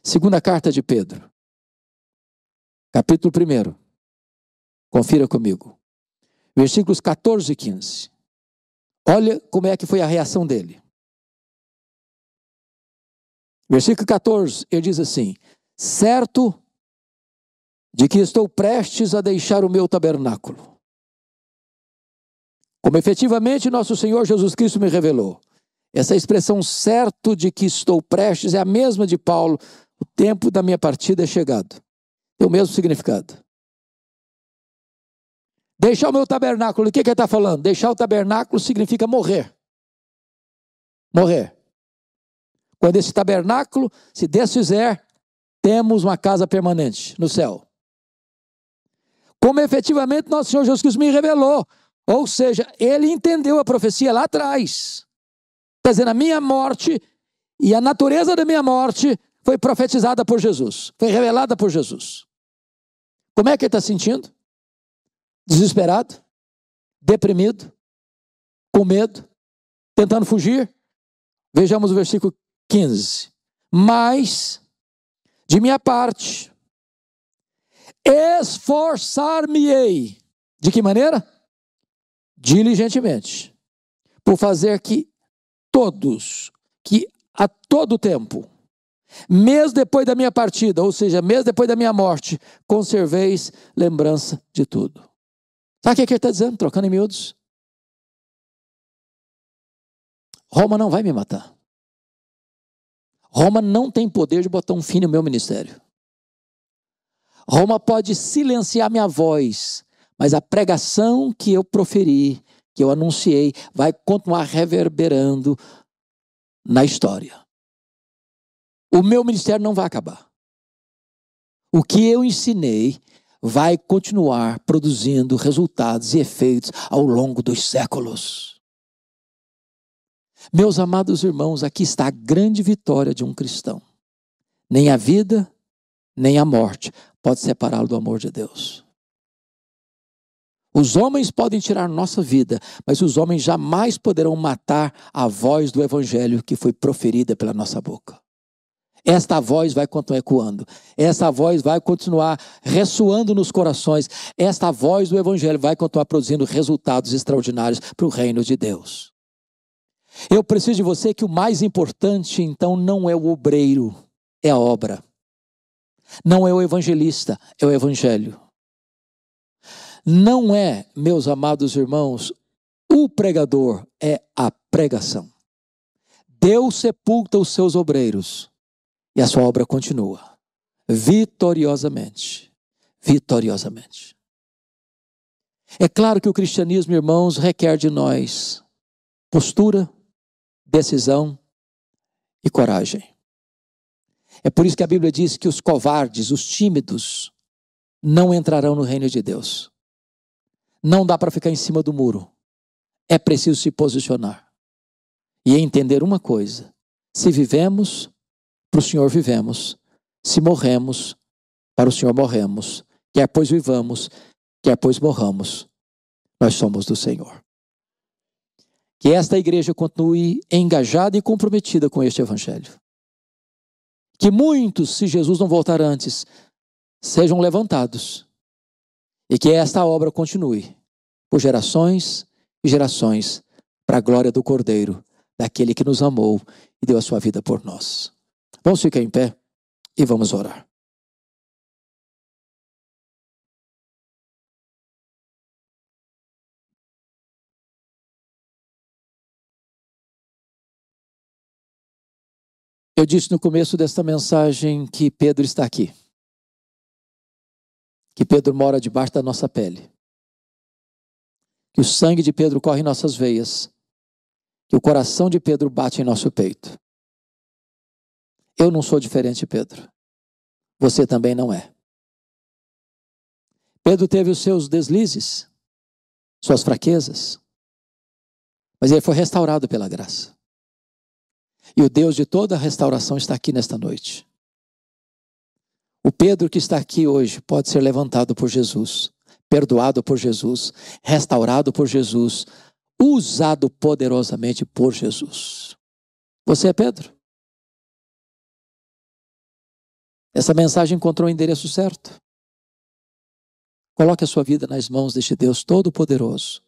Segunda carta de Pedro, capítulo 1. Confira comigo. Versículos 14 e 15. Olha como é que foi a reação dele. Versículo 14, ele diz assim: certo de que estou prestes a deixar o meu tabernáculo, como efetivamente nosso Senhor Jesus Cristo me revelou. Essa expressão certo de que estou prestes é a mesma de Paulo: o tempo da minha partida é chegado. Tem o mesmo significado. Deixar o meu tabernáculo, o que ele está falando? Deixar o tabernáculo significa morrer. Morrer. Quando esse tabernáculo se desfizer, temos uma casa permanente no céu. Como efetivamente nosso Senhor Jesus Cristo me revelou. Ou seja, ele entendeu a profecia lá atrás. Quer dizer, a minha morte e a natureza da minha morte foi profetizada por Jesus. Foi revelada por Jesus. Como é que ele está sentindo? Desesperado? Deprimido? Com medo? Tentando fugir? Vejamos o versículo 15. Mas, de minha parte, esforçar-me-ei. De que maneira? Diligentemente. Por fazer que todos, que a todo tempo, mesmo depois da minha partida, ou seja, mesmo depois da minha morte, conserveis lembrança de tudo. Sabe o que ele está dizendo? Trocando em miúdos. Roma não vai me matar. Roma não tem poder de botar um fim no meu ministério. Roma pode silenciar minha voz, mas a pregação que eu proferi, que eu anunciei, vai continuar reverberando na história. O meu ministério não vai acabar. O que eu ensinei vai continuar produzindo resultados e efeitos ao longo dos séculos. Meus amados irmãos, aqui está a grande vitória de um cristão. Nem a vida, nem a morte pode separá-lo do amor de Deus. Os homens podem tirar nossa vida, mas os homens jamais poderão matar a voz do evangelho que foi proferida pela nossa boca. Esta voz vai continuar ecoando. Esta voz vai continuar ressoando nos corações. Esta voz do evangelho vai continuar produzindo resultados extraordinários para o reino de Deus. Eu preciso de você que o mais importante, então, não é o obreiro, é a obra. Não é o evangelista, é o evangelho. Não é, meus amados irmãos, o pregador, é a pregação. Deus sepulta os seus obreiros e a sua obra continua, vitoriosamente, vitoriosamente. É claro que o cristianismo, irmãos, requer de nós postura, decisão e coragem. É por isso que a Bíblia diz que os covardes, os tímidos, não entrarão no reino de Deus. Não dá para ficar em cima do muro. É preciso se posicionar. E entender uma coisa: se vivemos, para o Senhor vivemos. Se morremos, para o Senhor morremos. Quer pois vivamos, quer pois morramos, nós somos do Senhor. Que esta igreja continue engajada e comprometida com este evangelho. Que muitos, se Jesus não voltar antes, sejam levantados. E que esta obra continue por gerações e gerações, para a glória do Cordeiro, daquele que nos amou e deu a sua vida por nós. Vamos ficar em pé e vamos orar. Eu disse no começo desta mensagem que Pedro está aqui. Que Pedro mora debaixo da nossa pele. Que o sangue de Pedro corre em nossas veias. Que o coração de Pedro bate em nosso peito. Eu não sou diferente de Pedro. Você também não é. Pedro teve os seus deslizes, suas fraquezas, mas ele foi restaurado pela graça. E o Deus de toda a restauração está aqui nesta noite. O Pedro que está aqui hoje pode ser levantado por Jesus, perdoado por Jesus, restaurado por Jesus, usado poderosamente por Jesus. Você é Pedro? Essa mensagem encontrou o endereço certo. Coloque a sua vida nas mãos deste Deus Todo-Poderoso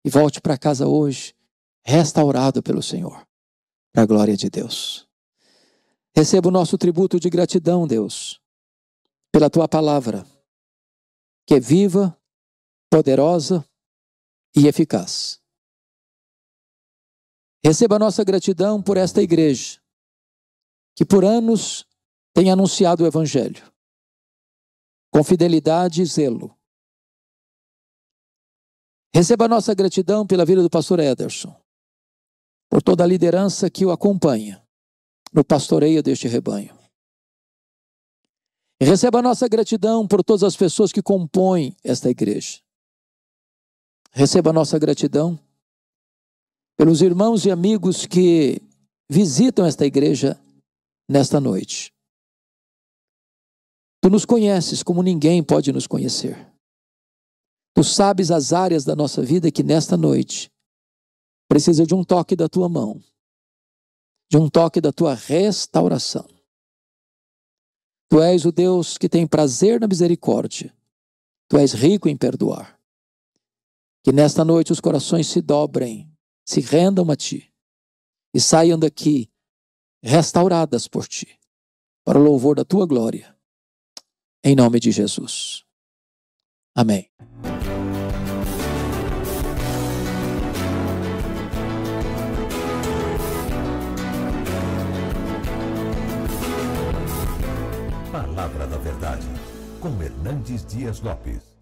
e volte para casa hoje, restaurado pelo Senhor, para a glória de Deus. Receba o nosso tributo de gratidão, Deus, pela Tua palavra, que é viva, poderosa e eficaz. Receba a nossa gratidão por esta igreja, que por anos tem anunciado o Evangelho, com fidelidade e zelo. Receba a nossa gratidão pela vida do pastor Ederson, por toda a liderança que o acompanha no pastoreio deste rebanho. E receba a nossa gratidão por todas as pessoas que compõem esta igreja. Receba a nossa gratidão pelos irmãos e amigos que visitam esta igreja nesta noite. Tu nos conheces como ninguém pode nos conhecer. Tu sabes as áreas da nossa vida que nesta noite precisa de um toque da Tua mão, de um toque da Tua restauração. Tu és o Deus que tem prazer na misericórdia. Tu és rico em perdoar. Que nesta noite os corações se dobrem, se rendam a Ti e saiam daqui restauradas por Ti, para o louvor da Tua glória. Em nome de Jesus. Amém. Palavra da Verdade, com Hernandes Dias Lopes.